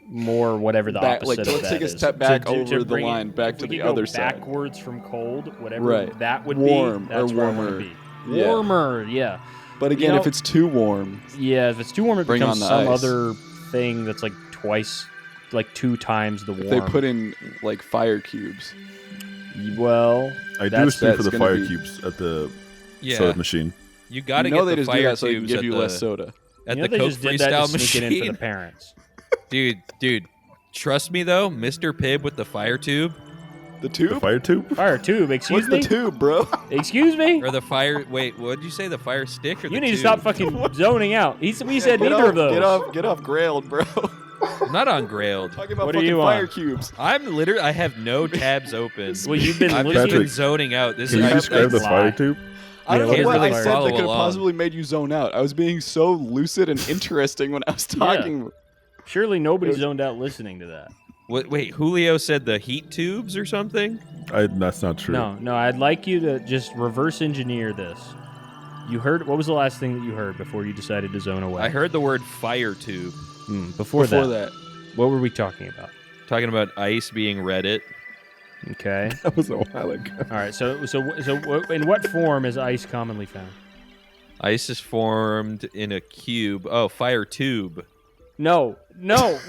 More whatever the back. opposite Like of let's that take a is. step back To over the bring it- line, back if to we the could go other side. backwards from cold, whatever Right. that would Warm be. or That's where I wanna warmer. be. Yeah. Warmer, yeah. But again, know- if it's too warm, Yeah, if it's too warm, it Bring becomes on the some ice. other thing that's like twice, like 2 times the warm. if they put in like fire cubes, well, I do that's- stream for that's the gonna fire be- cubes at the Yeah. soda machine. You got to you know get they the just do fire that so they can tubes give at you the, less soda. at you know the they Coke just did that to Freestyle sneak it in for machine. the parents. Dude, trust me though, Mr. Pibb with the fire tube The The tube? fire tube? Fire tube, excuse What's me. the tube, bro? Excuse me. or the fire. Wait, what did you say? The fire stick or the You need to tube? stop fucking zoning out. We said Get neither off, of those. Get off Grailed, bro. I'm not on Grailed. Talking about What are fucking you fire on? cubes. I'm literally. I have no tabs open. Well, you've been I've just listening. been Patrick, zoning out. This Can is you describe the lie. fire tube? I don't Yeah, know what what is I it? said Follow that could have along. possibly made you zone out. I was being so lucid and interesting when I was talking. Surely nobody zoned out listening to that. Wait, Julio said the heat tubes or something? That's not true. No, I'd like you to just reverse engineer this. You heard, what was the last thing that you heard before you decided to zone away? I heard the word fire tube. Before Before that, what were we talking about? Talking about ice being Reddit. Okay. That was a while ago. All right. So in what form is ice commonly found? Ice is formed in a cube. Oh, fire tube. No. What?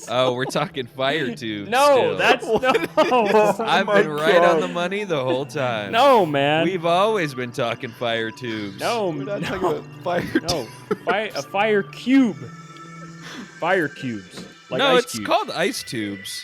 Oh, we're talking fire tube. No, still. that's no. I've been right on the money the whole time. No, man. We've always been talking fire tubes. No, We're not talking no, about fire. no. A fire cube. Fire cubes. Like no, ice it's cubes. called ice tubes.